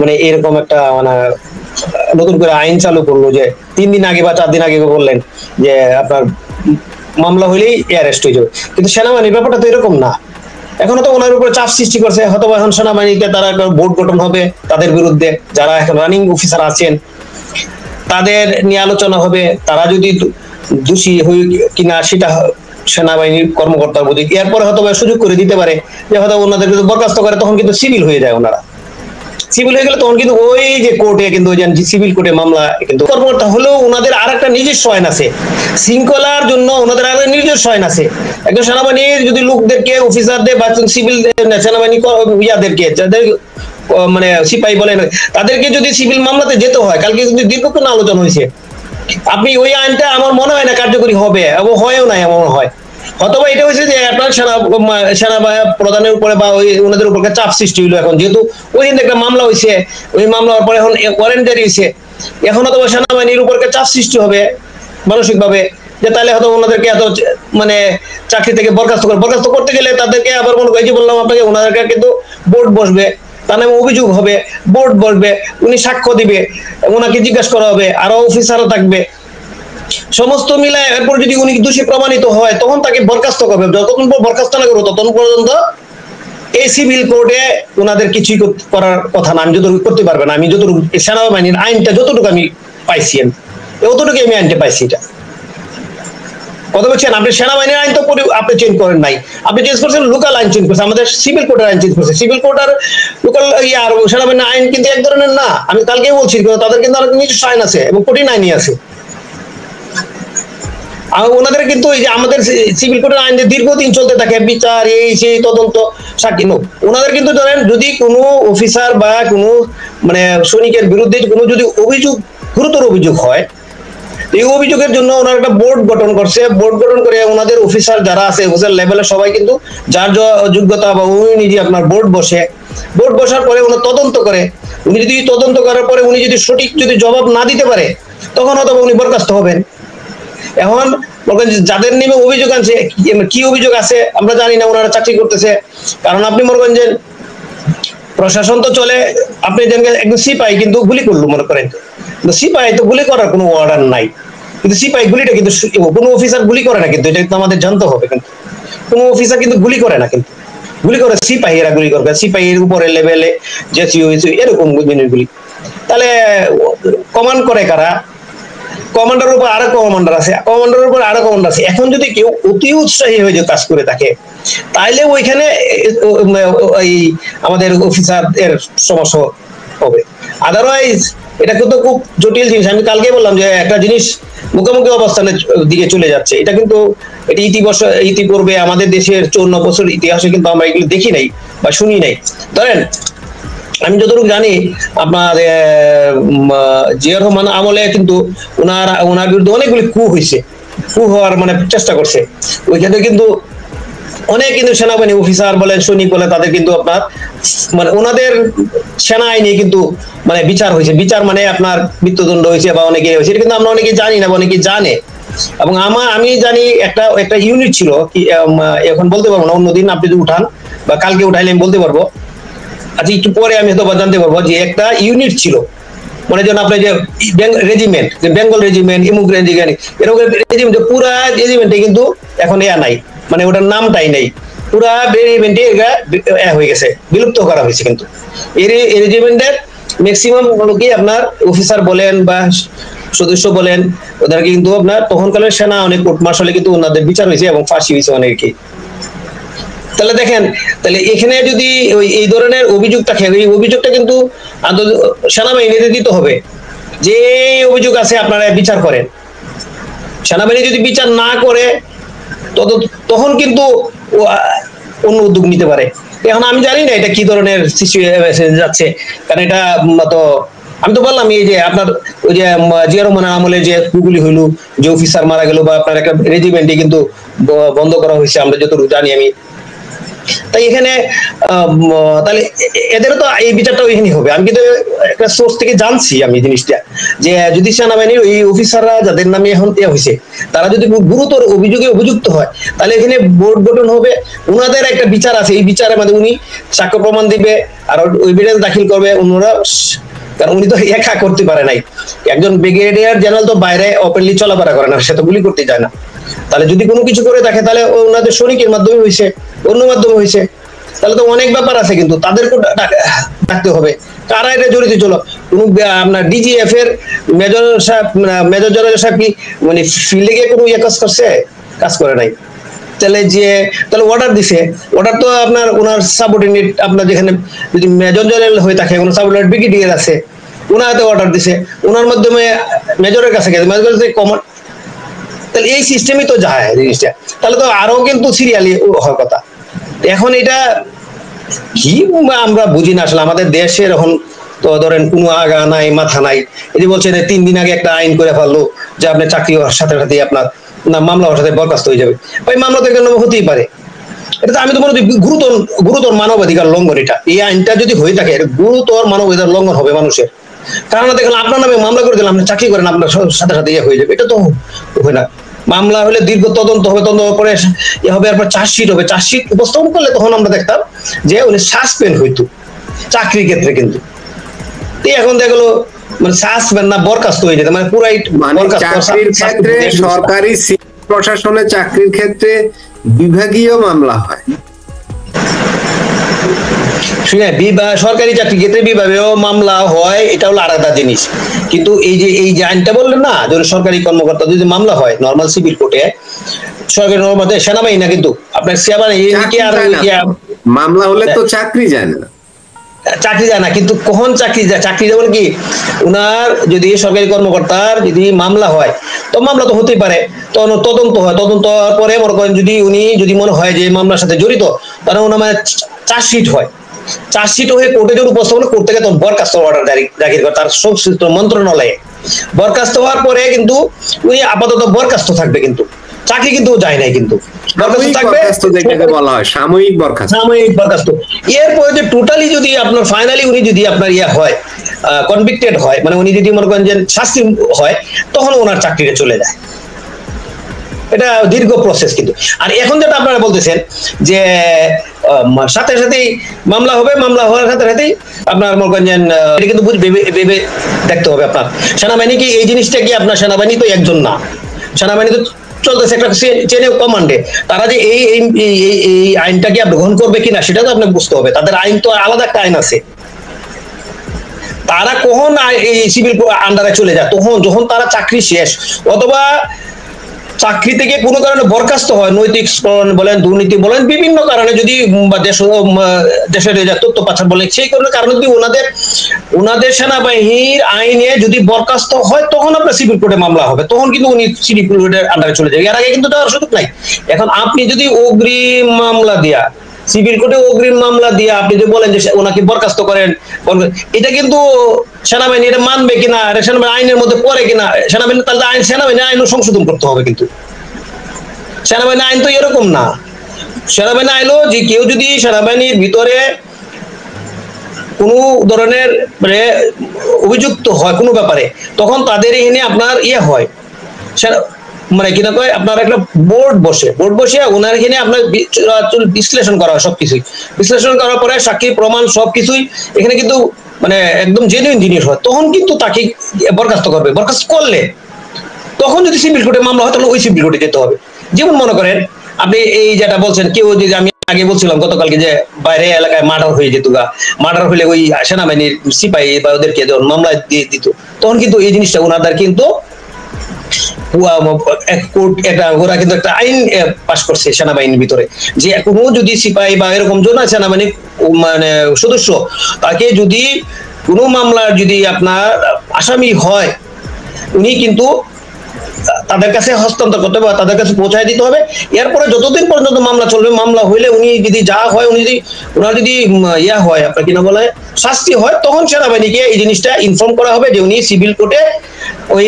মানে এরকম একটা মানে নতুন করে আইন চালু করলো যে 3 দিন আগে বা 4 দিন আগে বললেন যে আপনার মামলা হইলেই অ্যারেস্ট হয়ে যাবে। কিন্তু সেনাবাহিনীর ব্যাপারটা তো এরকম না। এখনো তো ওনার উপরে চাপ সৃষ্টি করছে, হয়তো এখন সেনাবাহিনীতে তারা একটা বোর্ড গঠন হবে, তাদের বিরুদ্ধে যারা এখন রানিং অফিসার আছেন তাদের নিয়ে আলোচনা হবে, তারা যদি দোষী হই কিনা সেটা সেনাবাহিনীর কর্মকর্তার বুঝি। এরপরে হয়তো সুযোগ করে দিতে পারে যে হয়তো ওনাদের যদি বরখাস্ত করে তখন কিন্তু সিভিল হয়ে যায়। ওনারা সিভিল হয়ে গেলে তখন কিন্তু ওই যে কোর্টে কিন্তু সিভিল কোর্টে মামলা কিন্তু কর্মকর্তা হলেও ওনাদের আর একটা নিজস্ব আইন আছে, শৃঙ্খলার জন্য ওনাদের আর নিজস্ব আইন আছে। একজন সেনাবাহিনীর যদি লোকদেরকে অফিসারদের বা সিভিল সেনাবাহিনী ইয়াদেরকে যাদের মানে সিপাহী বলেন তাদেরকে যদি সিভিল মামলাতে যেতে হয়, কালকে কিন্তু দীর্ঘক্ষণ আলোচনা হয়েছে, আপনি ওই আইনটা আমার মনে হয় না কার্যকরী হবে এবং হয়ও না এমন হয়। অথবা এটা হয়েছে যে আপনার সেনা প্রধানের উপরে বা ওই ওনাদের উপর চাপ সৃষ্টি হলো। এখন যেহেতু ওই দিন একটা মামলা হয়েছে, ওই মামলার পরে এখন ওয়ারেন্ট জারি হয়েছে, এখন হয়তো সেনাবাহিনীর উপর চাপ সৃষ্টি হবে মানসিক ভাবে যে তাহলে হয়তো ওনাদেরকে এত মানে চাকরি থেকে বরখাস্ত করতে গেলে তাদেরকে আবার মনে করি যে বললাম আপনাকে ওনাদেরকে কিন্তু বোর্ড বসবে, তার নামে অভিযোগ হবে, বোর্ড বসবে, উনি সাক্ষ্য দিবে, ওনাকে জিজ্ঞাসা করা হবে, আরো অফিসারও থাকবে, সমস্ত মিলায় এরপর যদি উনি দোষী প্রমাণিত হয় তখন তাকে বরখাস্ত করবে। যতক্ষণ বরখাস্ত না করবো ততক্ষণ পর্যন্ত এই সিভিল কোর্টে ওনাদের কিছুই করার কথা না। আমি যতটুকু করতে পারবে না, আমি যতটুকু সেনাবাহিনীর আইনটা যতটুকু আমি পাইছি অতটুকু আমি আইনটা পাইছি। এটা কথা বলছেন, আপনি সেনাবাহিনীর আইন তো আপনি চেঞ্জ করেন নাই, আপনি চেঞ্জ করছেন লোকাল আইন চেঞ্জ করছেন, আমাদের সিভিল কোর্টের আইন চেঞ্জ করছে। সিভিল কোর্ট আর লোকাল আর সেনাবাহিনীর আইন কিন্তু এক ধরনের না। আমি কালকে বলছি তাদের কিন্তু অনেক নিজস্ব আইন আছে এবং কঠিন আইনই আছে। ওনাদের কিন্তু এই যে আমাদের সিভিল কোর্টের আইন যে দীর্ঘদিন চলতে থাকে, বিচার এই সেই তদন্ত সাক্ষী, ওনাদের কিন্তু ধরেন যদি কোনো অফিসার বা কোনো মানে সৈনিকের বিরুদ্ধে কোনো যদি অভিযোগ গুরুতর অভিযোগ হয়, এই অভিযোগের জন্য ওনারা একটা বোর্ড গঠন করছে। বোর্ড গঠন করে ওনাদের অফিসার যারা আছে অফিসার লেভেলে সবাই কিন্তু যার যোগ্যতা বা উনি নিজে আপনার বোর্ড বসে, বোর্ড বসার পরে উনি তদন্ত করে, উনি যদি তদন্ত করার পরে উনি যদি সঠিক যদি জবাব না দিতে পারে তখন হয়তো উনি বরখাস্ত হবেন। এখন যাদের নামে অভিযোগ আছে, কি অভিযোগ আছে আমরা জানি না, ওনারা চাকরি করতেছে। কারণ আপনি মনে করেন যে প্রশাসন তো চলে, আপনি একজন সিপাহী কিন্তু গুলি করলো মনে করেন, সিপাহী তো গুলি করার কোনো অর্ডার নাই, কিন্তু সিপাহী গুলিটা কিন্তু কোনো অফিসার গুলি করে না, কিন্তু এটা কিন্তু আমাদের জানতে হবে। কিন্তু কোনো অফিসার কিন্তু গুলি করে না, কিন্তু গুলি করে সিপাহীরা গুলি করবে, সিপাহীর উপরে লেভেলে যে এরকম জিনিসগুলি। তাহলে কমান্ড করে কারা? কমান্ডার উপর আরো কমান্ডার আছে, কমান্ডারের উপর আরো কমান্ডার আছে। এখন যদি কেউ অতি উৎসাহী হয়ে যে কাজ করে থাকে তাইলে ওইখানে এই আমাদের অফিসার এর সমস্যা হবে। আদারওয়াইজ এটা কিন্তু খুব জটিল জিনিস। আমি কালকে বললাম যে একটা জিনিস মুখোমুখি অবস্থানের দিকে চলে যাচ্ছে। এটা কিন্তু এটি ইতিপূর্বে আমাদের দেশের 54 বছর ইতিহাসে কিন্তু আমরা এগুলো দেখি নাই বা শুনি নাই। ধরেন আমি যতটুকু জানি আপনার জিয়া রহমান আমলে কিন্তু ওনার বিরুদ্ধে অনেকগুলি কু হয়েছে, কু হওয়ার মানে চেষ্টা করছে। ওইখানে কিন্তু অনেক কিন্তু সেনাবাহিনী অফিসার বলেন সৈনিক বলেন তাদের কিন্তু আপনার মানে ওনাদের সেনা আইনে কিন্তু মানে বিচার হয়েছে। বিচার মানে আপনার মৃত্যুদণ্ড হয়েছে বা অনেকে হয়েছে, এটা কিন্তু আমরা অনেকে জানি না বা অনেকে জানে। এবং আমি জানি একটা ইউনিট ছিল কি, এখন বলতে পারবো না, অন্যদিন আপনি যদি উঠান বা কালকে উঠাইলে আমি বলতে পারবো। আচ্ছা একটু পরে আমি হয়তো জানতে পারবো যে একটা ইউনিট ছিল, মানে যেন আপনার যে রেজিমেন্ট, যে বেঙ্গল রেজিমেন্ট, ইমুক রেজিমেন্ট, এরকম রেজিমেন্ট পুরা রেজিমেন্টে কিন্তু এখন নাই, মানে ওটার নামটাই নেই, পুরা রেজিমেন্টে হয়ে গেছে, বিলুপ্ত করা হয়েছে। কিন্তু এই রেজিমেন্টের ম্যাক্সিমাম লোকই আপনার অফিসার বলেন বা সদস্য বলেন ওদেরকে কিন্তু আপনার তখনকালের সেনা অনেক কোর্ট মার্শালে কিন্তু ওনাদের বিচার হয়েছে এবং ফাঁসি হয়েছে অনেকেই। তাহলে দেখেন, তাহলে এখানে যদি এই ধরনের অভিযোগ থাকে, এই অভিযোগটা কিন্তু সেনাবাহিনীতে দিতে হবে যে অভিযোগ আছে আপনারা বিচার করেন। সেনাবাহিনী যদি বিচার না করে তখন কিন্তু অন্য উদ্যোগ নিতে পারে। এখন আমি জানি না এটা কি ধরনের সিচুয়েশন যাচ্ছে, কারণ এটা তো আমি তো বললাম এই যে আপনার ওই যে জিয়া রহমানের আমলে যে গুলি হইলো, যে অফিসার মারা গেল, বা আপনার একটা রেজিমেন্টে কিন্তু বন্ধ করা হয়েছে আমরা যতটুকু জানি আমি। তাই এখানে তাহলে এদেরও তো এই বিচারটা ওইখানে হবে। আমি কিন্তু একটা সোর্স থেকে জানছি আমি জিনিসটা, যে যদি সেনাবাহিনীর এই অফিসাররা যাদের নামে এখন দেওয়া হয়েছে তারা যদি গুরুতর অভিযোগে অভিযুক্ত হয়, তাহলে এখানে বোর্ড গঠন হবে, ওনাদের একটা বিচার আছে, এই বিচারের মধ্যে উনি সাক্ষ্য প্রমাণ দিবে আর এভিডেন্স দাখিল করবে ওনারা, কারণ উনি তো একা করতে পারে নাই। একজন ব্রিগেডিয়ার জেনারেল তো বাইরে ওপেনলি চলাফেরা করে না, সে তো গুলি করতে যায় না। তাহলে যদি কোনো কিছু করে থাকে তাহলে ওনাদের সৈনিকের মাধ্যমে হয়েছে, অন্য মাধ্যমে হয়েছে, তাহলে তো অনেক ব্যাপার আছে, কিন্তু তাদেরকে ডাকতে হবে কারা এটা জড়িত। চলো কোন আপনার ডিজিএফ এর মেজর সাহেব, মেজর জেনারেল সাহেব কি মানে ফিল্ডে গিয়ে কোনো কাজ করছে? কাজ করে নাই। তাহলে অর্ডার দিছে, অর্ডার তো আপনার ওনার সাবঅর্ডিনেট, আপনার যেখানে যদি মেজর জেনারেল হয়ে থাকে কোনো সাবঅর্ডিনেট ব্রিগেডিয়ার আছে, ওনার হাতে অর্ডার দিছে, ওনার মাধ্যমে মেজরের কাছে গেছে, মেজর কমন। তাহলে এই সিস্টেমই তো যায় জিনিসটা, তাহলে তো আরো কিন্তু সিরিয়ালি হওয়ার কথা। এখন এটা কি আমরা বুঝি না আসলে, আমাদের দেশের এখন তো ধরেন কোনো আগা নাই মাথা নাই। এই যে বলছেন 3 দিন আগে একটা আইন করে ফেললো যে আপনার চাকরি হওয়ার সাথে সাথে আপনার না মামলা হওয়ার সাথে বরখাস্ত হয়ে যাবে। ভাই মামলা তো এখানে হতেই পারে, এটা তো আমি তো মনে করি গুরুতর গুরুতর মানবাধিকার লঙ্ঘন। এটা এই আইনটা যদি হয়ে থাকে গুরুতর মানবাধিকার লঙ্ঘন হবে মানুষের। কারণ দেখলাম আপনার নামে মামলা করে দিলাম, আপনি চাকরি করেন, আপনার সাথে সাথে ইয়ে হয়ে যাবে, এটা তো হয় না। মামলা হলে দীর্ঘ তদন্ত হবে, তদন্ত করে হবে, এরপর চার্জশিট হবে, চার্জশিট উপস্থাপন করলে তখন আমরা দেখতাম যে উনি সাসপেন্ড হইতো চাকরির ক্ষেত্রে। কিন্তু এখন দেখলো মানে সাসপেন্ড না বরখাস্ত হয়ে যেত, মানে পুরাই চাকরির ক্ষেত্রে সরকারি প্রশাসনের চাকরির ক্ষেত্রে বিভাগীয় মামলা হয়। সরকারি চাকরি ক্ষেত্রে বিভাগীয় মামলা হয়, এটা হলো আলাদা জিনিস। কিন্তু এই যে আইনটা বললেন না, যদি সরকারি কর্মকর্তা যদি মামলা হয় নর্মাল সিভিল কোর্টে, সরকারি সেনাবাহিনী না, কিন্তু আপনার মামলা হলে তো চাকরি যায় না, চাকরি যায় না। কিন্তু কখন চাকরি যায়? চাকরি যেমন কি উনার যদি সরকারি কর্মকর্তার যদি মামলা হয়, তো মামলা তো হতেই পারে, তখন তদন্ত হয়, তদন্ত হওয়ার পরে মনে করেন যদি উনি যদি মনে হয় যে মামলার সাথে জড়িত, তাহলে ওনার মানে চার্জশিট হয়, চার্জশিট হয়ে কোর্টে যখন উপস্থাপন করতে গেলে তখন বরখাস্ত অর্ডার জারি করে তার সংশ্লিষ্ট মন্ত্রণালয়ে। বরখাস্ত হওয়ার পরে কিন্তু উনি আপাতত বরখাস্ত থাকবে, কিন্তু চাকরি কিন্তু যায় নাই, কিন্তু সাময়িক বরখাস্ত। এরপরে যে টোটালি যদি আপনার ফাইনালি উনি যদি আপনার ইয়ে হয়, কনভিক্টেড হয়, মানে উনি যদি মনে করেন যে শাস্তি হয়, তখন ওনার চাকরিতে চলে যায়। এটা দীর্ঘ প্রসেস কিন্তু। আর এখন যেটা আপনারা বলতেছেন যে সাথে সাথেই মামলা হবে, মামলা হওয়ার সাথে সাথেই আপনার মনে করেন এটা কিন্তু ভেবে দেখতে হবে আপনার সেনাবাহিনী কি এই জিনিসটা কি, আপনার সেনাবাহিনী তো একজন না, সেনাবাহিনী তো চলতেছে একটা চেন অফ কমান্ডে। তারা যে এই আইনটা কি গ্রহণ করবে কিনা সেটা তো আপনাকে বুঝতে হবে। তাদের আইন তো আলাদা একটা আইন আছে, তারা কখন এই সিভিল আন্ডারে চলে যায় তখন যখন তারা চাকরি শেষ, অথবা চাকরি থেকে কোনো কারণে বরখাস্ত হয়, নৈতিক বলেন, দুর্নীতি বলেন, বিভিন্ন কারণে যদি দেশের তথ্য পাচার বলেন, সেই কারণে যদি ওনাদের সেনাবাহিনীর আইনে যদি বরখাস্ত হয়, তখন আপনার সিভিল কোর্টে মামলা হবে, তখন কিন্তু উনি সিভিল কোর্টের আন্ডারে চলে যাবে। এর আগে কিন্তু যাওয়ার সুযোগ নাই। এখন আপনি যদি অগ্রিম মামলা দিয়া, সিভিল কোর্টে অগ্রিম মামলা দিয়ে আপনি যদি বলেন যে ওনাকে বরখাস্ত করেন, এটা কিন্তু সেনাবাহিনী এটা মানবে কিনা, সেনাবাহিনী আইনের মধ্যে পড়ে কিনা, সেনাবাহিনী তাহলে সেনাবাহিনী আইন সংশোধন করতে হবে। কিন্তু সেনাবাহিনী আইন তো এরকম না। সেনাবাহিনী আইনও যে কেউ যদি সেনাবাহিনীর ভিতরে কোনো ধরনের মানে অভিযুক্ত হয় কোনো ব্যাপারে, তখন তাদের এখানে আপনার ইয়ে হয়, মানে কিনা কয় আপনার একটা বোর্ড বসে ওনার এখানে আপনার বিশ্লেষণ করা হয়, সবকিছুই বিশ্লেষণ করার পরে সাক্ষী প্রমাণ সবকিছুই এখানে কিন্তু মানে একদম জেনুইন জিনিস হয়, তখন কিন্তু তাকে বরখাস্ত করবে। বরখাস্ত করলে তখন যদি সিভিল কোর্টে মামলা হয়, তাহলে ওই সিভিল কোর্টে যেতে হবে। যেমন মনে করেন আপনি এই যেটা বলছেন, কেউ যদি আমি আগে বলছিলাম গতকালকে যে বাইরে এলাকায় মার্ডার হয়ে যেত, মার্ডার হলে ওই সেনাবাহিনীর সিপাহী বা ওদেরকে যখন মামলা দিয়ে দিত, তখন কিন্তু এই জিনিসটা ওনাদের কিন্তু ওরা কিন্তু একটা আইন পাস করছে সেনাবাহিনীর ভিতরে, যে কোনো যদি সিপাহী বা এরকম জন সেনাবাহিনীর মানে সদস্য, তাকে যদি কোনো মামলার যদি আপনার আসামি হয়, উনি কিন্তু তাদের কাছে হস্তান্তর করতে হবে, তাদের কাছে পৌঁছায় দিতে হবে। এরপরে যতদিন পর্যন্ত মামলা চলবে, মামলা হইলে উনি যদি যা হয়, উনি যদি ওনার যদি ইয়া হয়, আপনার কি না বলে, শাস্তি হয়, তখন সেনাবাহিনীকে এই জিনিসটা ইনফর্ম করা হবে যে উনি সিভিল কোর্টে ওই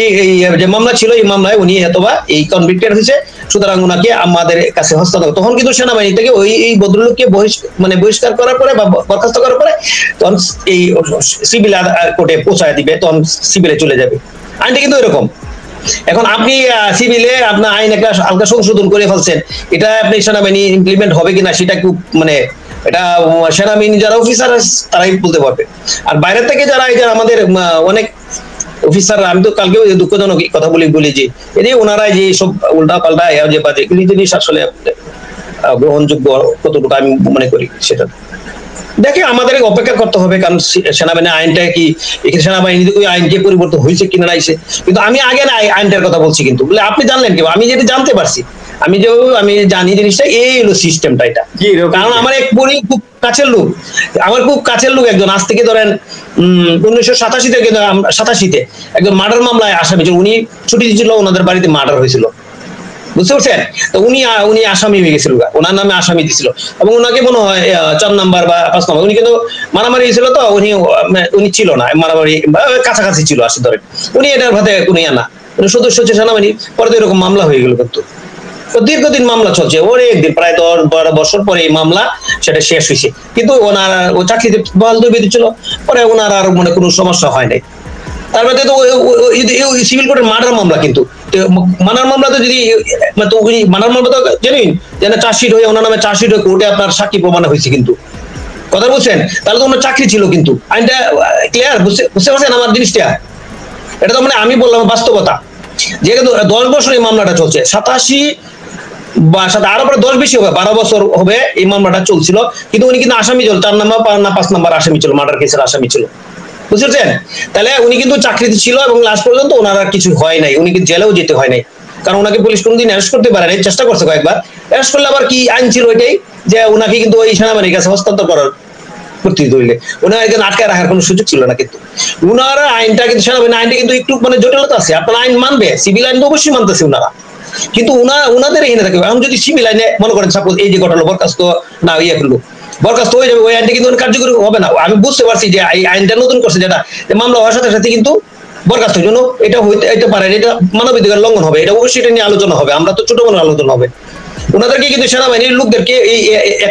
যে মামলা ছিল, এই মামলায় উনি অথবা এই কনভিক্টেড হয়েছে, সুতরাং ওনাকে আমাদের কাছে হস্তান্তর। তখন কিন্তু সেনাবাহিনী থেকে ওই এই ভদ্রলোককে বহিষ্কার করার পরে বা বরখাস্ত করার পরে তখন এই সিভিল কোর্টে পৌঁছায় দিবে, তখন সিভিলে চলে যাবে। আইনটা কিন্তু এরকম। এখন আপনি সিভিলে আপনার আইন একটা হালকা সংশোধন করে ফেলছেন, এটা আপনি সেনাবাহিনী ইমপ্লিমেন্ট হবে কিনা সেটা খুব মানে এটা সেনাবাহিনী যারা অফিসার তারাই বলতে পারবে। আর বাইরে থেকে যারা এই যে আমাদের অনেক অফিসার, আমি তো কালকে দুঃখজনক কথা বলি যে এই ওনারাই যে সব উল্টা পাল্টা যে বাজে জিনিস আসলে গ্রহণযোগ্য কতটুকু আমি মনে করি সেটা দেখে আমাদের অপেক্ষা করতে হবে। কারণ সেনাবাহিনী আইনটা কি, সেনাবাহিনী ওই আইনকে পরিবর্তন হয়েছে কিনা নাইছে, কিন্তু আমি আগে না আইনটার কথা বলছি। কিন্তু বলে আপনি জানলেন কি? আমি যেটা জানতে পারছি, আমি জানি জিনিসটা এই হলো সিস্টেমটা এটা। কারণ আমার এক খুব কাছের লোক, আমার খুব কাছের লোক একজন, আজ থেকে ধরেন 1987-তে একজন মার্ডার মামলায় আসামি ছিল। উনি ছুটি দিয়েছিল, ওনাদের বাড়িতে মার্ডার হয়েছিল, বুঝতে পারছেন? তো উনি আসামি হয়ে গেছিল, ওনার নামে আসামি দিছিল, এবং ওনাকে মনে হয় 4 নাম্বার বা 5 নাম্বার, উনি কিন্তু মারামারি হয়েছিল, তো উনি ছিল না, মারামারি কাছাকাছি ছিল আসে ধরেন, উনি এটার ভাতে কোনো ইয়া না, উনি সদস্য হচ্ছে সেনাবাহিনী। পরে তো এরকম মামলা হয়ে গেল, কিন্তু দীর্ঘদিন মামলা চলছে, ওর একদিন প্রায় 10-12 বছর পরে এই মামলা সেটা শেষ হয়েছে। কিন্তু ওনার ও চাকরিতে বহাল তবিয়ত ছিল, পরে ওনার আর মানে কোনো সমস্যা হয় নাই। তার মধ্যে তো সিভিল কোর্টের মার্ডার মামলা, কিন্তু মার্ডার মামলা তো যদি মার্ডার মামলা তো জানেন যেন চার্জশিট হয়ে ওনার নামে চার্জশিট হয়ে কোর্টে আপনার সাক্ষী প্রমাণ হয়েছে, কিন্তু কথা বলছেন, তাহলে তো ওনার চাকরি ছিল। কিন্তু আইনটা ক্লিয়ার, বুঝতে পারছেন আমার জিনিসটা? এটা তো মানে আমি বললাম বাস্তবতা, যেহেতু 10 বছর এই মামলাটা চলছে, 87 বা আরো পরে 10 বেশি হবে, 12 বছর হবে এই মামলাটা চলছিল, কিন্তু উনি কিন্তু আসামি ছিল 4 নাম্বার না 5 নাম্বার আসামি ছিল, মার্ডার কেসের আসামি ছিল, বুঝছেন? তাহলে উনি কিন্তু চাকরিতে ছিল, এবং লাস্ট পর্যন্ত ওনার আর কিছু হয় নাই, উনি কিন্তু জেলেও যেতে হয় নাই, কারণ ওনাকে পুলিশ কোনোদিন অ্যারেস্ট করতে পারে নাই, চেষ্টা করছে কয়েকবার, অ্যারেস্ট করলে আবার কি আইন ছিল ওইটাই যে ওনাকে কিন্তু ওই সেনাবাহিনীর কাছে হস্তান্তর করার করতে দিলে ওনার এখানে আটকায় রাখার কোনো সুযোগ ছিল না। কিন্তু ওনারা আইনটা কিন্তু সেনাবাহিনী আইনটা কিন্তু একটু মানে জটিলতা আছে, আপনার আইন মানবে, সিভিল আইন তো অবশ্যই মানতেছে ওনারা, কিন্তু ওনাদের এখানে থাকবে। এখন যদি সিভিল আইনে মনে করেন সাপোজ এই যে ঘটনা বরখাস্ত না ইয়ে করলো, বরখাস্ত হয়ে যাবে, ওই আইনটা কিন্তু কার্যকরী হবে না। আমি বুঝতে পারছি যে এই আইনটা নতুন করছে, যেটা মামলা হওয়ার সাথে সাথে কিন্তু বরখাস্তের জন্য এটা হইতে পারে, এটা মানবাধিকার লঙ্ঘন হবে, এটা অবশ্যই এটা নিয়ে আলোচনা হবে, আমরা তো ছোট মনে আলোচনা হবে। ওনাদেরকে কিন্তু সেনাবাহিনীর লোকদেরকে এই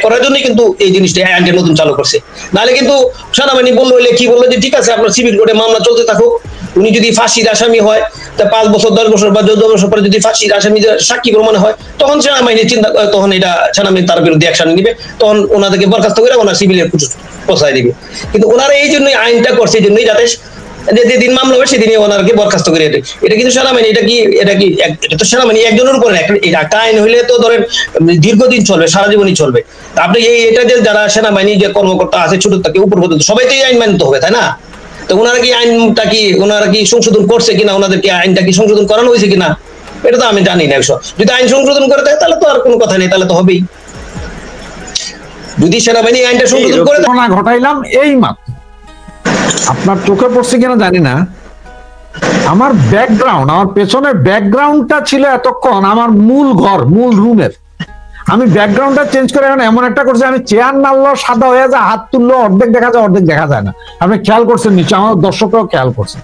করার জন্যই কিন্তু এই জিনিসটা আইনটা নতুন চালু করছে। নাহলে কিন্তু সেনাবাহিনী বললো কি বললো যে ঠিক আছে আপনার সিভিল কোর্টে মামলা চলতে থাকুক, উনি যদি ফাঁসির আসামি হয় তা 5 বছর 10 বছর বা 14 বছর পরে যদি ফাঁসির আসামি সাক্ষী প্রমাণ হয়, তখন সেনাবাহিনী চিন্তা, তখন এটা সেনাবাহিনী তার বিরুদ্ধে অ্যাকশন নিবে, তখন ওনাদেরকে বরখাস্ত করে ওনার সিভিলের পৌঁছায় দিবে। কিন্তু ওনারা এই জন্যই আইনটা করছে, এই জন্যই যাতে যেদিন মামলা হবে সেদিনই ওনারকে বরখাস্ত করে দেয়। এটা কিন্তু সেনাবাহিনী, এটা তো সেনাবাহিনী একজনের উপরে একটা আইন হইলে তো ধরেন দীর্ঘদিন চলবে, সারা জীবনই চলবে। আপনি এটা যে যারা সেনাবাহিনী যে কর্মকর্তা আছে ছোট থেকে উপর পর্যন্ত সবাই তো এই আইন মানতে হবে, তাই না? তো ওনারা কি আইনটা কি ওনারা কি সংশোধন করছে কিনা, ওনাদেরকে আইনটা কি সংশোধন করানো হয়েছে কিনা, এটা তো আমি জানি না। যদি আইন সংশোধন করে দেয় তাহলে তো আর কোনো কথা নেই, তাহলে তো হবেই। যদি সেনাবাহিনী আইনটা সংশোধন করে ঘটাইলাম এই মাত্র, আপনার চোখে পড়ছে কিনা জানি না, আমার ব্যাকগ্রাউন্ড, আমার পেছনের ব্যাকগ্রাউন্ডটা ছিল এতক্ষণ আমার মূল ঘর, মূল রুমের। আমি ব্যাকগ্রাউন্ডটা চেঞ্জ করে এখন এমন একটা করছি, আমি চেয়ার নাড়লো সাদা হয়ে যায়, হাত তুললো অর্ধেক দেখা যায়, অর্ধেক দেখা যায় না। আপনি খেয়াল করছেন নিচে, আমার দর্শকরাও খেয়াল করছে।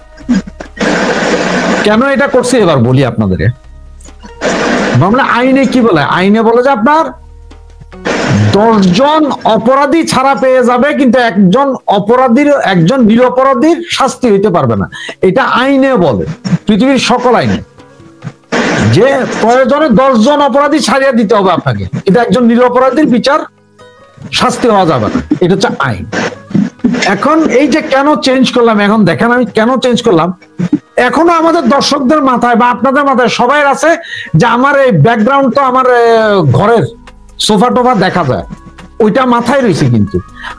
কেন এটা করছি এবার বলি আপনাদের। আইনে কি বলে? আইনে বলে যে আপনার 10 জন অপরাধী ছাড়া পেয়ে যাবে, কিন্তু একজন নিরপরাধীর শাস্তি হইতে পারবে না। এটা আইনে বলে, পৃথিবীর সকল আইনে, যে প্রয়োজনে 10 জন অপরাধী ছাড়িয়ে দিতে হবে আপনাকে, কিন্তু একজন নিরপরাধীর বিচার শাস্তি হওয়া যাবে না। এটা হচ্ছে আইন। এখন এই যে কেন চেঞ্জ করলাম, এখন দেখেন আমি কেন চেঞ্জ করলাম। এখনো আমাদের দর্শকদের মাথায় বা আপনাদের মাথায় সবাই আছে যে আমার এই ব্যাকগ্রাউন্ড তো আমার ঘরের সোফা টোফা দেখা যায়, ওইটা মাথায় রয়েছে। কিন্তু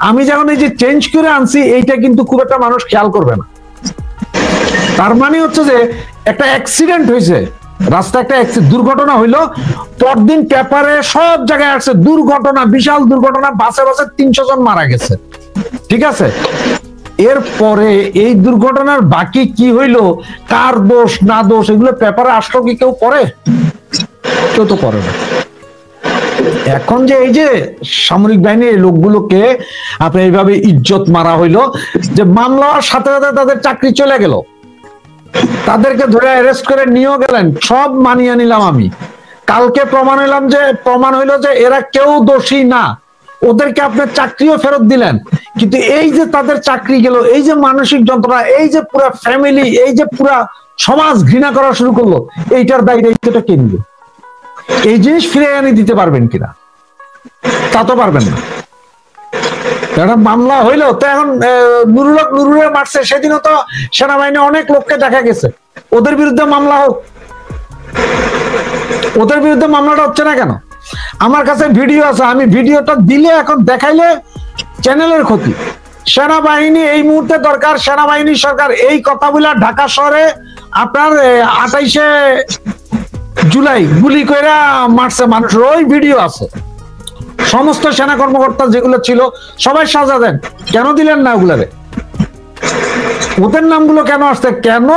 আমি যখন এই যে চেঞ্জ করে আনছি, এইটা কিন্তু খুব একটা মানুষ খেয়াল করবে না। তার মানে হচ্ছে যে একটা অ্যাক্সিডেন্ট হয়েছে, রাস্তা একটা দুর্ঘটনা হইলো, পরদিন পেপারে সব জায়গায় আসছে দুর্ঘটনা, বিশাল দুর্ঘটনা, বাসে 300 জন মারা গেছে, ঠিক আছে? এরপরে এই দুর্ঘটনার বাকি কি হইলো, কার দোষ না দোষ, এগুলো পেপারে আসলো কি কেউ পড়ে? কেউ তো পড়ে না। এখন যে এই যে সামরিক বাহিনীর এই লোকগুলোকে আপনি এইভাবে ইজ্জত মারা হইলো, যে মামলা হওয়ার সাথে সাথে তাদের চাকরি চলে গেল, তাদেরকে ধরে অ্যারেস্ট করে নিয়েও গেলেন, সব মানিয়ে নিলাম আমি। কালকে প্রমাণ হইলো যে এরা কেউ দোষী না, ওদেরকে আপনার চাকরিও ফেরত দিলেন, কিন্তু এই যে তাদের চাকরি গেল, এই যে মানসিক যন্ত্রণা, এই যে পুরা ফ্যামিলি, এই যে পুরা সমাজ ঘৃণা করা শুরু করলো, এইটার দায়িত্বটা কে নিবে? এই জিনিস ফিরে এনে দিতে পারবেন কিনা? তা তো পারবেন না। একটা মামলা হইলো তো এখন নুরুরে মারছে, সেদিনও তো সেনাবাহিনী অনেক লোককে দেখা গেছে, ওদের বিরুদ্ধে মামলা হোক। ওদের বিরুদ্ধে মামলাটা হচ্ছে না কেন? আমার কাছে ভিডিও আছে, আমি ভিডিওটা দিলে এখন দেখাইলে চ্যানেলের ক্ষতি। সেনাবাহিনী এই মুহূর্তে দরকার, সেনাবাহিনী সরকার এই কথাগুলা ঢাকা শহরে আপনার 28শে জুলাই গুলি করে মারছে মানুষের, ওই ভিডিও আছে। সমস্ত সেনা কর্মকর্তা যেগুলো ছিল সবাই সাজা দেন, কেন দিলেন না ওগুলারে? ওদের নামগুলো কেন আসছে? কেন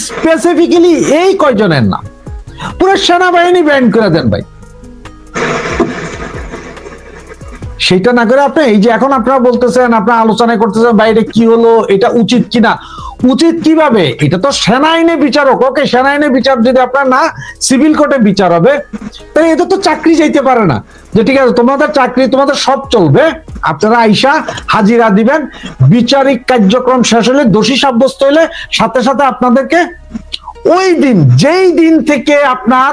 স্পেসিফিক্যালি এই কয়জনের নাম? পুরো সেনাবাহিনী ব্যান্ড করে দেন ভাই। সেটা না করে আপনি এই যে এখন আপনারা বলতেছেন, আপনারা আলোচনা করতেছেন ভাই এটা কি হলো, এটা উচিত কিনা। উচিত কিভাবে? এটা তো সেনা আইনে বিচার হোক। ওকে, সেনা আইনে বিচার যদি আপনার না সিভিল কোর্টে বিচার হবে, তাই এটা তো চাকরি যাইতে পারে না যে ঠিক আছে তোমাদের চাকরি, তোমাদের সব চলবে, আপনারা আইসা হাজিরা দিবেন, বিচারিক কার্যক্রম শেষ হলে দোষী সাব্যস্ত হলে সাথে সাথে আপনাদেরকে ওই দিন, যেই দিন থেকে আপনার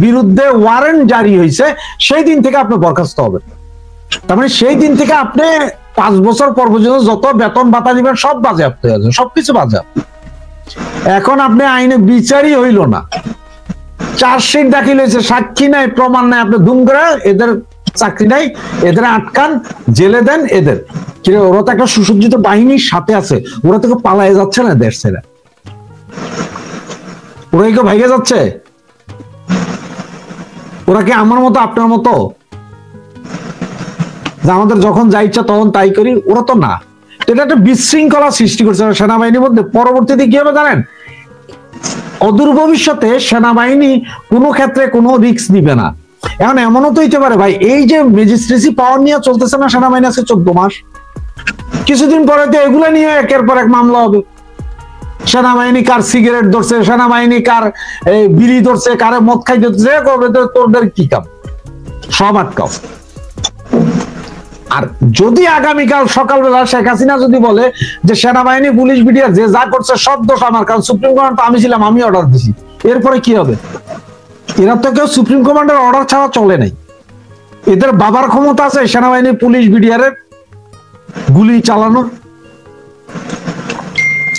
বিরুদ্ধে ওয়ারেন্ট জারি হয়েছে সেই দিন থেকে আপনি বরখাস্ত হবেন। তার মানে সেই দিন থেকে আপনি 5 বছর পর পর্যন্ত যত বেতন ভাতা দিবেন সব বাজেয়াপ্ত হয়ে যাবে, সবকিছু বাজেয়াপ্ত। এখন আপনি আইনে বিচারই হইল না, চার্জশিট দাখিল হয়েছে, সাক্ষী নাই, প্রমাণ নাই, আপনি ধুম করে এদের চাকরি নাই, এদের আটকান, জেলে দেন। এদের ওরা তো একটা সুসজ্জিত বাহিনীর সাথে আছে, ওরা তো পালায় যাচ্ছে না দেশ ছেড়ে, ওরা কেউ ভাইগে যাচ্ছে? ওরা কি আমার মতো আপনার মতো যে আমাদের যখন যা ইচ্ছা তখন তাই করি? ওরা তো না। এটা একটা বিশৃঙ্খলা সৃষ্টি করছে সেনাবাহিনীর মধ্যে। পরবর্তীতে কি হবে জানেন? অদূর ভবিষ্যতে সেনাবাহিনী কোনো ক্ষেত্রে কোনো রিস্ক দিবে না। এখন এমনও তো হইতে পারে ভাই, এই যে ম্যাজিস্ট্রেসি পাওয়ার নিয়ে চলতেছে না সেনাবাহিনী আছে 14 মাস, কিছুদিন পরে তো এগুলো নিয়ে একের পর এক মামলা হবে। সেনাবাহিনী কার সিগারেট ধরছে, সেনাবাহিনী কার বিড়ি ধরছে, কারে মদ খাইতে ধরছে, তোদের কি কাম? সব আটকাও। আর যদি আগামীকাল সকালবেলা শেখ হাসিনা যদি বলে যে সেনাবাহিনী পুলিশ বিডিআর যে যা করছে সব দোষ আমার, কারণ সুপ্রিম কমান্ড তো আমি ছিলাম, আমি অর্ডার দিছি, এরপরে কি হবে? এরা তো কেউ সুপ্রিম কমান্ডের অর্ডার ছাড়া চলে নাই। এদের বাবার ক্ষমতা আছে সেনাবাহিনী পুলিশ বিডিআরের গুলি চালানোর,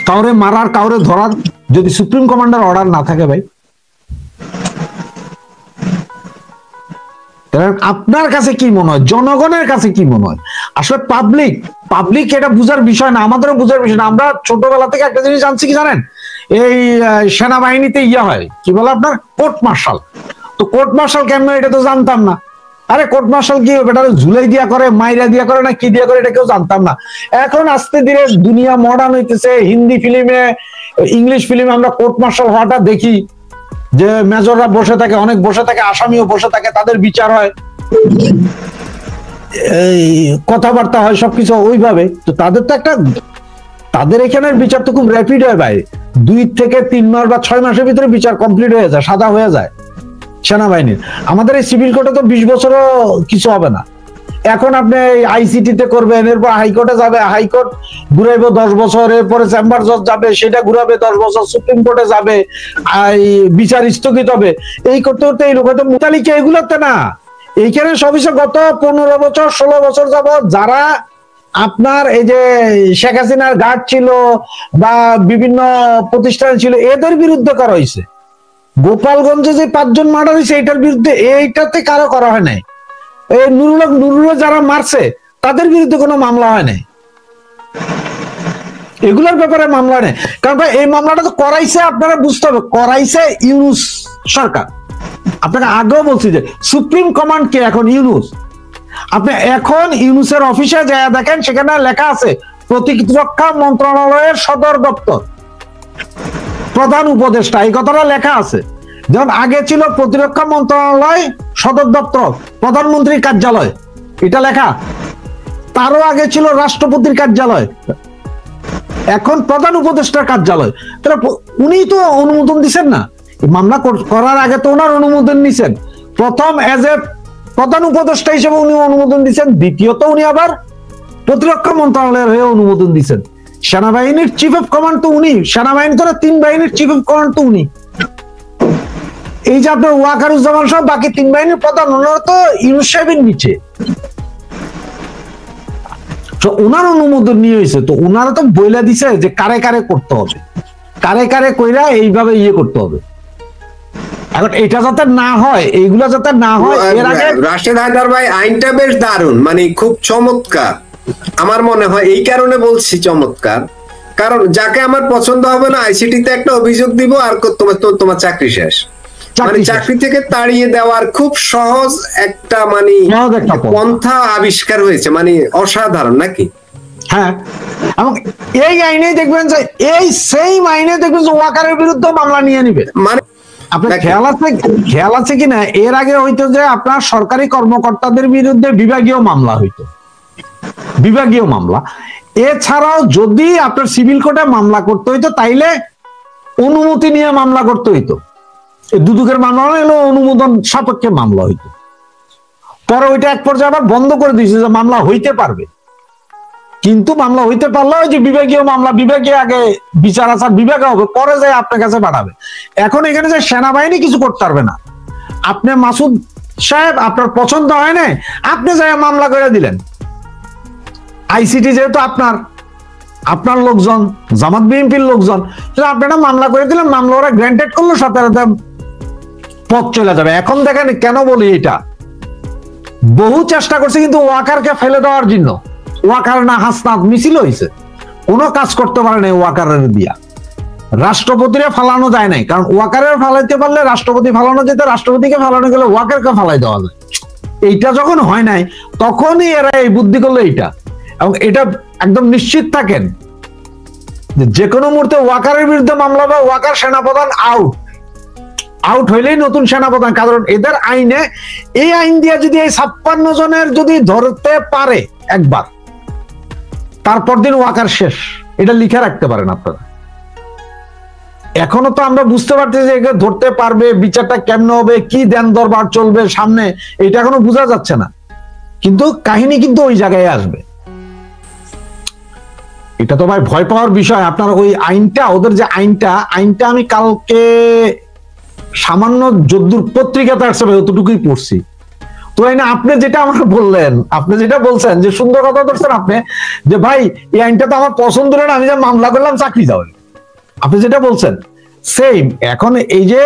কাউরে মারার, কাউরে ধরার, যদি সুপ্রিম কমান্ডার অর্ডার না থাকে ভাই। আপনার কাছে কি মনে হয়, জনগণের কাছে কি মনে হয়? আসলে পাবলিক এটা বুঝার বিষয় না, আমাদেরও বুঝার বিষয় না। আমরা ছোটবেলা থেকে একটা জিনিস জানছি কি জানেন, এই সেনাবাহিনীতে হয় কি বলে আপনার কোর্ট মার্শাল। তো কোর্ট মার্শাল কেমন এটা তো জানতাম না। আরে কোর্ট মার্শাল কি বেটা ঝুলাই দিয়া করে, মাইরা দিয়া করে, না কি দিয়া করে, এটা কেউ জানতাম না। এখন আস্তে ধীরে দুনিয়া মডার্ন হইতেছে, হিন্দি ফিল্মে, ইংলিশ ফিল্মে আমরা কোর্ট মার্শাল হওয়াটা দেখি, যে মেজররা বসে থাকে, অনেক বসে থাকে, আসামিও বসে থাকে, তাদের বিচার হয়, এই কথাবার্তা হয়, সবকিছু ওইভাবে। তো তাদের তো একটা, তাদের এখানের বিচার তো খুব র্যাপিড হয় ভাই, 2 থেকে 3 মাস বা 6 মাসের ভিতরে বিচার কমপ্লিট হয়ে যায়, সাদা হয়ে যায় সেনাবাহিনীর। আমাদের এই সিভিল কোর্টে তো 20 বছরও কিছু হবে না। এখন আপনি আইসিটিতে করবেন, এরপর হাইকোর্টে যাবে, হাইকোর্ট ঘুরাইবো 10 বছর, এরপরে চেম্বার জজ যাবে, সেটা ঘুরাবে 10 বছর, সুপ্রিম কোর্টে যাবে, বিচার স্থগিত হবে। এই করতে করতে এই লোক হয়তো মুতালিকা এগুলোতে না, এইখানে সবই গত 15 বছর 16 বছর যাবত যারা আপনার এই যে শেখ হাসিনার গার্ড ছিল বা বিভিন্ন প্রতিষ্ঠান ছিল, এদের বিরুদ্ধে করা হয়েছে। গোপালগঞ্জে যে 5 জন মার্ডার হয়েছে, এটার বিরুদ্ধে, এইটাতে কারো করা হয় নাই। এই নুরুল যারা মারছে তাদের বিরুদ্ধে কোনো মামলা হয় নাই, এগুলোর ব্যাপারে মামলা নেই। কারণ ভাই এই মামলাটা তো করাইছে, আপনারা বুঝতে হবে, করাইছে ইউনূস সরকার। আপনাকে আগেও বলছি যে সুপ্রিম কমান্ড কে এখন ইউনূস। আপনি এখন ইউনূসের অফিসে যায় দেখেন, সেখানে লেখা আছে প্রতিরক্ষা মন্ত্রণালয়ের সদর দপ্তর, প্রধান উপদেষ্টা, এই কথাটা লেখা আছে। যেমন আগে ছিল প্রতিরক্ষা মন্ত্রণালয় সদর দপ্তর, প্রধানমন্ত্রীর কার্যালয়, এটা লেখা। তারও আগে ছিল রাষ্ট্রপতির কার্যালয়, এখন প্রধান উপদেষ্টার কার্যালয়। তাহলে উনি তো অনুমোদন দিচ্ছেন না, মামলা করার আগে তো ওনার অনুমোদন নিছেন। প্রথম এজ এ প্রধান উপদেষ্টা হিসেবে উনি অনুমোদন দিচ্ছেন, দ্বিতীয়ত উনি আবার প্রতিরক্ষা মন্ত্রণালয়ের হয়ে অনুমোদন দিচ্ছেন। সেনাবাহিনীর চিফ অফ কমান্ড তো উনি, সেনাবাহিনী তো 3 বাহিনীর চিফ অফ কমান্ড তো উনি। এই যে আপনার ওয়াকারুজ্জামান সহ বাকি 3 বাহিনীর প্রধান, ওনারা তো ইউনূস সাহেবের নিচে। তো ওনার অনুমোদন নিয়ে হয়েছে, তো ওনারা তো বইলা দিছে যে কারে কারে করতে হবে, কারে কারে কইরা এইভাবে ইয়ে করতে হবে। এখন এটা যাতে না হয়, এইগুলা যাতে না হয়, এর আগে রাশেদ হায়দার ভাই আইনটা বেশ দারুণ, মানে খুব চমৎকার। আমার মনে হয় এই কারণে বলছি চমৎকার, কারণ যাকে আমার পছন্দ হবে না আইসিটিতে একটা অভিযোগ দিব আর তোমার চাকরি শেষ। মানে চাকরি থেকে তাড়িয়ে দেওয়ার খুব সহজ একটা মানে পন্থা আবিষ্কার হয়েছে, মানে অসাধারণ নাকি? হ্যাঁ, এবং এই আইনে দেখবেন যে এই সেম আইনে দেখবেন যে ওয়াকারের বিরুদ্ধে মামলা নিয়ে নিবে। মানে আপনার খেয়াল আছে কিনা, এর আগে হইতো যে আপনার সরকারি কর্মকর্তাদের বিরুদ্ধে বিভাগীয় মামলা হইতো, বিভাগীয় মামলা। এছাড়াও যদি আপনার সিভিল কোর্টে মামলা করতে হইতো তাইলে অনুমতি নিয়ে মামলা করতে হইতো। দুদকের মামলা হলো অনুমোদন সাপেক্ষে মামলা হইতো। পরে ওইটা এক পর্যায়ে আবার বন্ধ করে দিয়েছে যে মামলা হইতে পারবে, কিন্তু মামলা হইতে পারলে ওই যে বিভাগীয় মামলা, বিভাগে আগে বিচার আচার বিভাগে হবে, পরে যায় আপনার কাছে পাঠাবে। এখন এখানে যে সেনাবাহিনী কিছু করতে পারবে না। আপনি মাসুদ সাহেব আপনার পছন্দ হয় না, আপনি যাই মামলা করে দিলেন। আইসিটি যেহেতু আপনার লোকজন, জামাত বিএনপির লোকজন, আপনারা মামলা করে দিলেন, মামলা ওরা গ্রান্টেড করলো, সাথে সাথে পথ চলে যাবে। এখন দেখেন কেন বলি, এটা বহু চেষ্টা করছে কিন্তু ওয়াকারকে ফেলে দেওয়ার জন্য। ওয়াকার না হাসনাত মিছিল হয়েছে, কোনো কাজ করতে পারে নাই ওয়াকারের দিয়া। রাষ্ট্রপতিরে ফালানো যায় নাই, কারণ ওয়াকারের ফালাইতে পারলে রাষ্ট্রপতি ফালানো যেত, রাষ্ট্রপতিকে ফালানো গেলে ওয়াকারকে ফালাই দেওয়া যায়। এইটা যখন হয় নাই তখনই এরা এই বুদ্ধি করলো এইটা। এবং এটা একদম নিশ্চিত থাকেন যে কোনো মুহূর্তে ওয়াকারের বিরুদ্ধে মামলা বা ওয়াকার সেনাপ্রধান আউট হইলেই নতুন সেনাপ্রধান। কারণ এদের আইনে, এই আইন দিয়ে যদি এই 56 জনের যদি ধরতে পারে একবার, তারপর দিন ওয়াকার শেষ। এটা লিখে রাখতে পারেন আপনারা। এখনো তো আমরা বুঝতে পারছি যে একে ধরতে পারবে, বিচারটা কেমন হবে, কি দেন দরবার চলবে সামনে, এটা এখনো বোঝা যাচ্ছে না, কিন্তু কাহিনী কিন্তু ওই জায়গায় আসবে। এটা তো ভাই ভয় পাওয়ার বিষয়। আপনার ওই আইনটা, ওদের যে আইনটা আমি কালকে সামান্য যদ্দুর পত্রিকাতে আসছে অতটুকুই পড়ছি। তো আপনি যেটা আমার বললেন, আপনি যেটা বলছেন যে সুন্দর কথা ধরছেন আপনি, যে ভাই এই আইনটা তো আমার পছন্দ না, আমি যা মামলা করলাম চাকরি যাবে। আপনি যেটা বলছেন সেম। এখন এই যে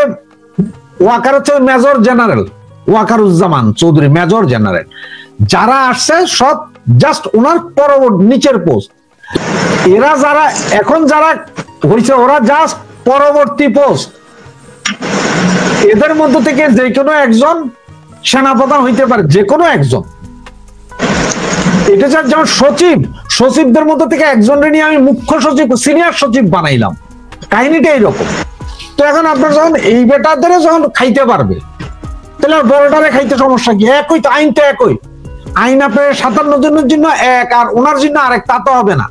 ওয়াকার হচ্ছে major general Wakeruzzaman Chowdhury, major general, যারা আসছে সব জাস্ট ওনার পরবর্তী নিচের পোস্ট। এরা যারা এখন যারা হয়েছে ওরা জাস্ট পরবর্তী পোস্ট। এদের মধ্য থেকে যে কোনো একজন সেনাপ্রধান হইতে পারে, যে কোনো একজন। এটা যেমন সচিবদের মধ্য থেকে একজনের নিয়ে আমি মুখ্য সচিব, সিনিয়র সচিব বানাইলাম, কাহিনীটা এইরকম। তো এখন আপনার যখন এই বেটাদের যখন খাইতে পারবে, তাহলে বড়টারে খাইতে সমস্যা কি? একই তো, আইন তো একই। আইন আপনার 57 জনের জন্য এক, আর ওনার জন্য আরেক, তা তো হবে না।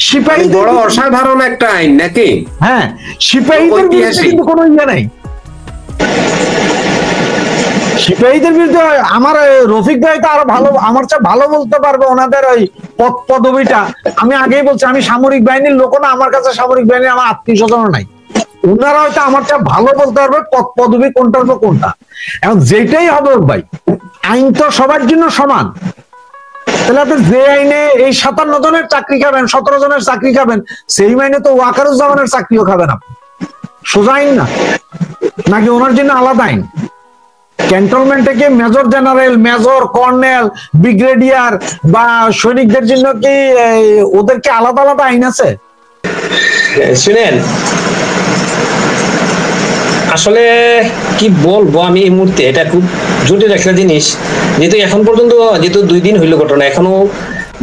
সিপাহী বড় অসাধারণ একটা আইন নাকি? হ্যাঁ, সিপাহীদের বিরুদ্ধে কিন্তু কোনো ইয়ে নাই। সিপাহীদের বিরুদ্ধে আমার রফিক ভাই তো আরো ভালো, আমার চেয়ে ভালো বলতে পারবে ওনাদের ওই পদবিটা। আমি আগেই বলছি, আমি সামরিক বাহিনীর লোক না, আমার কাছে সামরিক বাহিনী আমার আত্মীয় স্বজন নাই। ওনারা হয়তো আমার চেয়ে ভালো বলতে পারবে পদবি কোনটার পর কোনটা। এখন যেটাই হবে ভাই, আইন তো সবার জন্য সমান। তাহলে আপনি যে আইনে এই 57 জনের চাকরি খাবেন, 17 জনের চাকরি খাবেন, সেই আইনে তো ওয়াকারুজ্জামানের চাকরিও খাবেন আপনি। সোজা আইন না, নাকি ওনার জন্য আলাদা আইন? ক্যান্টনমেন্ট থেকে major general, major, colonel, brigadier বা সৈনিকদের জন্য কি ওদেরকে আলাদা আলাদা আইন আছে? শুনেন, আসলে কি বলবো আমি এই মুহূর্তে, এটা খুব জটিল একটা জিনিস। যেহেতু এখন পর্যন্ত, যেহেতু 2 দিন হইলো ঘটনা, এখনো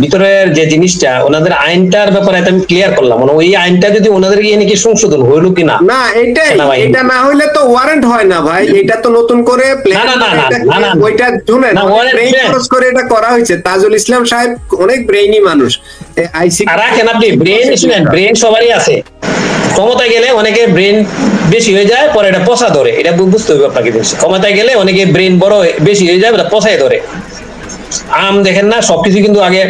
ভিতরের যে জিনিসটা ওনাদের আইনটার ব্যাপারে আমি ক্লিয়ার করলাম, মানে ওই আইনটা যদি ওনাদের গিয়ে নাকি সংশোধন হইলো কিনা। না এটা না হইলে তো ওয়ারেন্ট হয় না ভাই, এটা তো নতুন করে ওইটা শুনেন ব্রেইন খরচ করে এটা করা হয়েছে। তাজুল ইসলাম সাহেব অনেক ব্রেইনি মানুষ, আইসিটি রাখেন আপনি ব্রেন, শুনেন ব্রেন সবারই আছে, ক্ষমতায় গেলে অনেকে ব্রেন বেশি হয়ে যায় পরে এটা পচা ধরে, এটা বুঝতে হবে আপনাকে। ক্ষমতায় গেলে অনেকে ব্রেন বড় বেশি হয়ে যায় এটা পচায় ধরে। আম দেখেন না সবকিছু কিন্তু আগে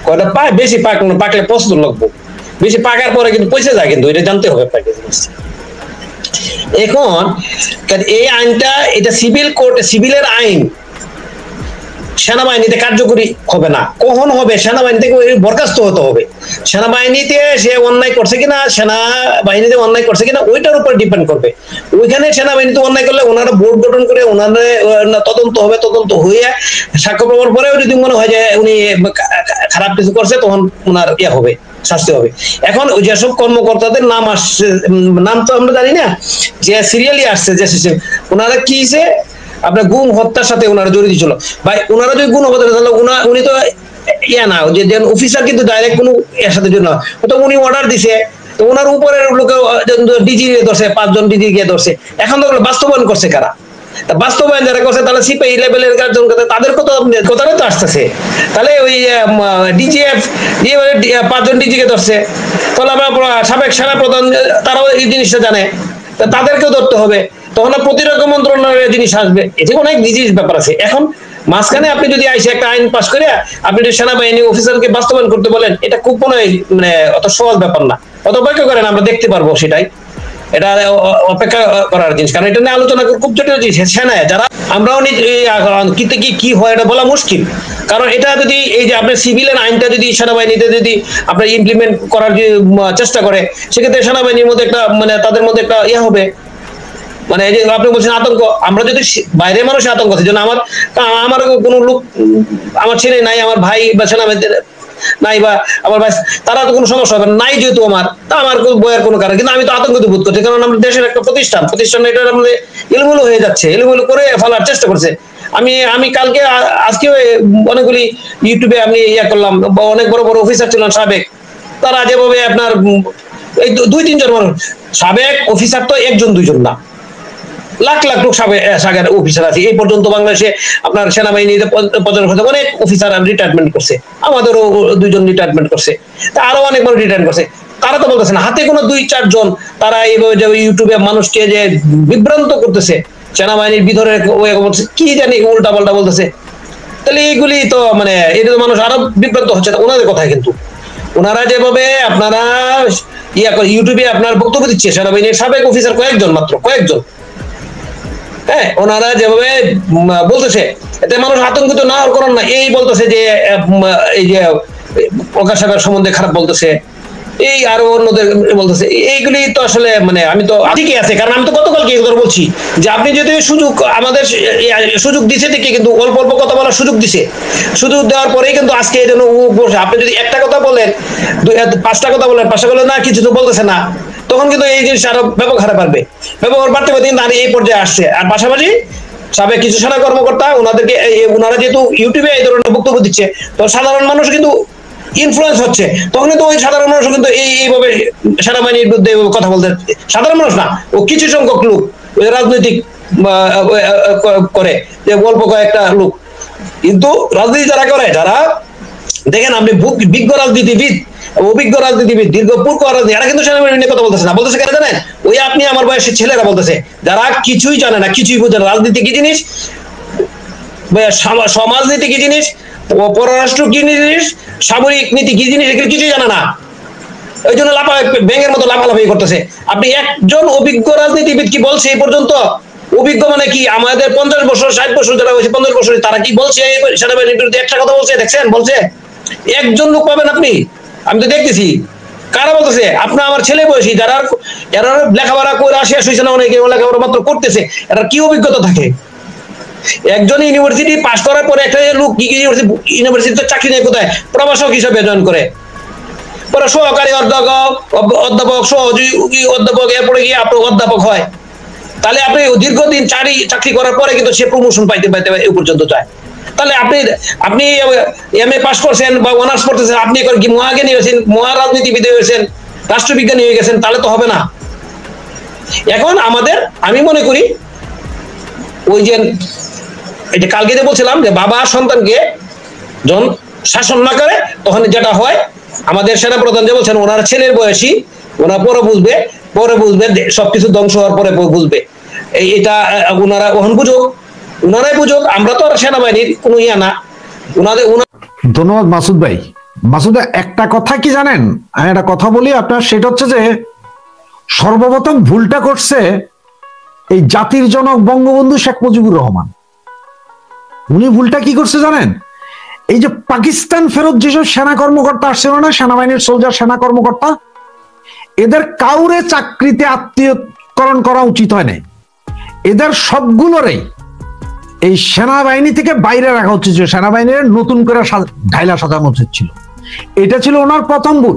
কয়টা বেশি পাকলে পছন্দ লাগবো, বেশি পাকার পরে কিন্তু পয়সা যায়, কিন্তু এটা জানতে হবে আপনাকে। এখন এই আইনটা এটা সিভিল কোর্ট, সিভিলের আইন সেনাবাহিনীতে কার্যকরী হবে না। কখন হবে? সেনাবাহিনী থেকে বরখাস্ত হতে হবে। সেনাবাহিনীতে সে অন্যায় করছে কিনা, সেনাবাহিনীতে অন্যায় করছে কিনা ওইটার উপর ডিপেন্ড করবে। ওইখানে সেনাবাহিনীতে অন্যায় করলে ওনারা বোর্ড গঠন করে ওনারা তদন্ত হবে, তদন্ত হয়ে সাক্ষ্য প্রমাণ পরেও যদি মনে হয় যে উনি খারাপ কিছু করছে তখন ওনার হবে, শাস্তি হবে। এখন যেসব কর্মকর্তাদের নাম আসছে, নাম তো আমরা জানি না, যে সিরিয়ালি আসছে যে সিস্টেম, ওনারা কি আপনার গুম হত্যার সাথে ওনারা জড়িত ছিল। ভাই ওনারা যদি গুম হত্যা তাহলে উনি তো না যে অফিসার কিন্তু ডাইরেক্ট কোনো এর সাথে জন্য তো উনি অর্ডার দিছে, তো ওনার উপরের লোকে ডিজি ধরছে, 5 জন ডিজি গিয়ে ধরছে। এখন তো বাস্তবায়ন করছে কারা? বাস্তবায়ন যারা করছে তাহলে সিপিআই লেভেলের কার্যক্রম করতে তাদের কথাটাই তো আসতেছে। তাহলে ওই ডিজিএফ 5 জন ডিজিকে ধরছে, তাহলে আমরা সাবেক সেনা প্রধান তারাও এই জিনিসটা জানে, তাদেরকেও ধরতে হবে। তখন প্রতিরক্ষা মন্ত্রণালয়ের জিনিস আসবে, এতে অনেক জিনিস ব্যাপার আছে। এখন মাঝখানে আপনি যদি আইসে একটা আইন পাস করে আপনি যদি সেনাবাহিনী অফিসারকে বাস্তবায়ন করতে বলেন, এটা খুব মানে অত সহজ ব্যাপার না। অত অপেক্ষা করেন, আমরা দেখতে পারবো সেটাই। এটা অপেক্ষা করার জিনিস, কারণ এটা নিয়ে আলোচনা খুব জটিল জিনিস। সেনায় যারা আমরাও কি হয় এটা বলা মুশকিল। কারণ এটা যদি এই যে আপনার সিভিলের আইনটা যদি সেনাবাহিনীতে যদি আপনার ইমপ্লিমেন্ট করার চেষ্টা করে, সেক্ষেত্রে সেনাবাহিনীর মধ্যে একটা মানে তাদের মধ্যে একটা হবে, মানে এই যে আপনি বলছেন আতঙ্ক। আমরা যদি বাইরে মানুষের আতঙ্ক আছে, যেন আমার কোনো লোক, আমার ছেলে নাই, আমার ভাই বা সেনাবাহিনীতে নাই, বা আমার ভাই, তারা তো কোনো সমস্যা হবে নাই, যেহেতু আমার বইয়ের কোনো কারণ। কিন্তু আমি তো আতঙ্কিত বোধ করছি, কারণ আমাদের দেশের একটা প্রতিষ্ঠান এটা আমাদের এলোমেলো হয়ে যাচ্ছে, এলোমেলো করে ফেলার চেষ্টা করছে। আমি কালকে আজকে অনেকগুলি ইউটিউবে আমি করলাম, অনেক বড় বড় অফিসার ছিলেন সাবেক, তারা যেভাবে আপনার এই 2-3 জন মানুষ সাবেক অফিসার, তো 1-2 জন না, লাখ লাখ লোক সাবেক অফিসার আছে। এই পর্যন্ত বাংলাদেশে আপনার সেনাবাহিনীতে অনেক অফিসার রিটায়ারমেন্ট করছে, আমাদেরও 2 জন রিটায়ারমেন্ট করছে, তা আরো অনেক মানুষ রিটায়ারমেন্ট করছে। তারা তো বলতেছে না, হাতে কোনো 2-4 জন তারা এইভাবে ইউটিউবে মানুষকে যে বিভ্রান্ত করতেছে, সেনাবাহিনীর ভিতরে কি জানি উল্টা পাল্টা বলতেছে। তাহলে এইগুলি তো মানে এটা তো মানুষ আরো বিভ্রান্ত হচ্ছে ওনাদের কথায়। কিন্তু ওনারা যেভাবে আপনারা ইউটিউবে আপনার বক্তব্য দিচ্ছে, সেনাবাহিনীর সাবেক অফিসার কয়েকজন, মাত্র কয়েকজন, হ্যাঁ, ওনারা যেভাবে বলতেছে এতে মানুষ আতঙ্কিত না হওয়ার কারণ না। এই বলতেছে যে এই যে প্রকাশ সাহেবের সম্বন্ধে খারাপ বলতেছে, এই আরো অন্যদের বলতেছে, এইগুলি তো আসলে মানে আমি তো ঠিকই আছে। কারণ আমি তো গতকালকে বলছি যে আপনি যদি সুযোগ আমাদের সুযোগ দিছে ঠিকই, কিন্তু অল্প অল্প কথা বলার সুযোগ দিছে, সুযোগ দেওয়ার পরেই কিন্তু আজকে এই জন্য বসে আপনি যদি একটা কথা বলেন, 5টা কথা বলেন, 5টা বলেন না, কিছু তো বলতেছে না, তখন কিন্তু এই জিনিস আরো ব্যাপক হারে বাড়বে, ব্যাপক বাড়তে বাড়তে কিন্তু এই পর্যায়ে আসছে। আর পাশাপাশি সাবেক কিছু সেনা কর্মকর্তা ওনারা যেহেতু ইউটিউবে এই ধরনের বক্তব্য দিচ্ছে, তো সাধারণ মানুষ কিন্তু ইনফ্লুয়েন্স হচ্ছে, তখন তো ওই সাধারণ মানুষ কিন্তু এইভাবে সেনাবাহিনীর বিরুদ্ধে কথা বলতে, সাধারণ মানুষ না, ও কিছু সংখ্যক লোক রাজনৈতিক করে, যে অল্প কয়েকটা লোক। কিন্তু রাজনীতি যারা করে, যারা দেখেন আপনি বিজ্ঞ রাজনীতিবিদ, অভিজ্ঞ রাজনীতিবিদ, দীর্ঘ পূর্ব রাজনীতি, এরা কিন্তু সেনাবাহিনী নিয়ে কথা বলতেছে না। বলতেছে কেন জানেন? ওই আপনি আমার বয়সের ছেলেরা বলতেছে, যারা কিছুই জানে না, কিছুই বোঝে না, রাজনীতি কি জিনিস, সমাজনীতি কি জিনিস, পররাষ্ট্র কি জিনিস, সামরিক নীতি কি জিনিস, এগুলো কিছুই জানে না। ওই জন্য ব্যাঙের মতো লাফালাফি করতেছে। আপনি একজন অভিজ্ঞ রাজনীতিবিদ কি বলছে এই পর্যন্ত? অভিজ্ঞ মানে কি? আমাদের 50 বছর 60 বছর যারা হয়েছে, 50 বছর, তারা কি বলছে সেনাবাহিনীর বিরুদ্ধে একটা কথা বলছে? দেখছেন বলছে? একজন লোক পাবেন আপনি? আমি তো দেখতেছি। কারা বলতেছে? আপনার আমার ছেলে বয়সী, যারা এরা লেখাপড়া করে শেষ হয়েছে না, অনেকে লেখাপড়া মাত্র করতেছে, এরা কি অভিজ্ঞতা থাকে? একজন ইউনিভার্সিটি পাস করার পরে একটা লোক ইউনিভার্সিটি চাকরি নেই, কোথায়? প্রভাষক হিসাবে জয়েন করে, পরে সহকারী অধ্যাপক, সহযোগী অধ্যাপক, এরপরে গিয়ে আপনার অধ্যাপক হয়। তাহলে আপনি দীর্ঘদিন চাকরি করার পরে কিন্তু সে প্রমোশন পাইতে এই পর্যন্ত চায়। তাহলে আপনি আপনি এমএ পাস করছেন বা অনার্স করতেছেন, আপনি এখন কি মহাজ্ঞানী হয়েছেন, মহারাজনীতিবিদ হয়েছেন, রাষ্ট্রবিজ্ঞানী হয়ে গেছেন, তাহলে তো হবে না। এখন আমাদের, আমি মনে করি ওই যে এটা কালকে যে বলছিলাম যে বাবা সন্তানকে যখন শাসন না করে তখন যেটা হয়, আমাদের সেনাপ্রধান যে বলছেন ওনার ছেলের বয়সী, ওনারা পরে বুঝবে সবকিছু ধ্বংস হওয়ার পরে বুঝবে। এটা ওনারা ওহন বুঝুক, ওনারাই বুঝুক, আমরা তো আর সেনাবাহিনীর কোনো ইয়া না। ধন্যবাদ মাসুদ ভাই। মাসুদ ভাই, একটা কথা কি জানেন, আমি একটা কথা বলি আপনার, সেটা হচ্ছে যে সর্বপ্রথম ভুলটা করছে এই জাতির জনক বঙ্গবন্ধু শেখ মুজিবুর রহমান। উনি ভুলটা কি করছে জানেন, এই যে পাকিস্তান ফেরত যেসব সেনা কর্মকর্তা আসছিল না, সেনাবাহিনীর সোলজার সেনা কর্মকর্তা, এদের কাউরে চাকরিতে আত্মীয়করণ করা উচিত হয় না, এদের সবগুলোরই এই সেনাবাহিনী থেকে বাইরে রাখা উচিত ছিল, সেনাবাহিনীর নতুন করে ঢাইলা সাজানো উচিত ছিল। এটা ছিল ওনার প্রথম ভুল।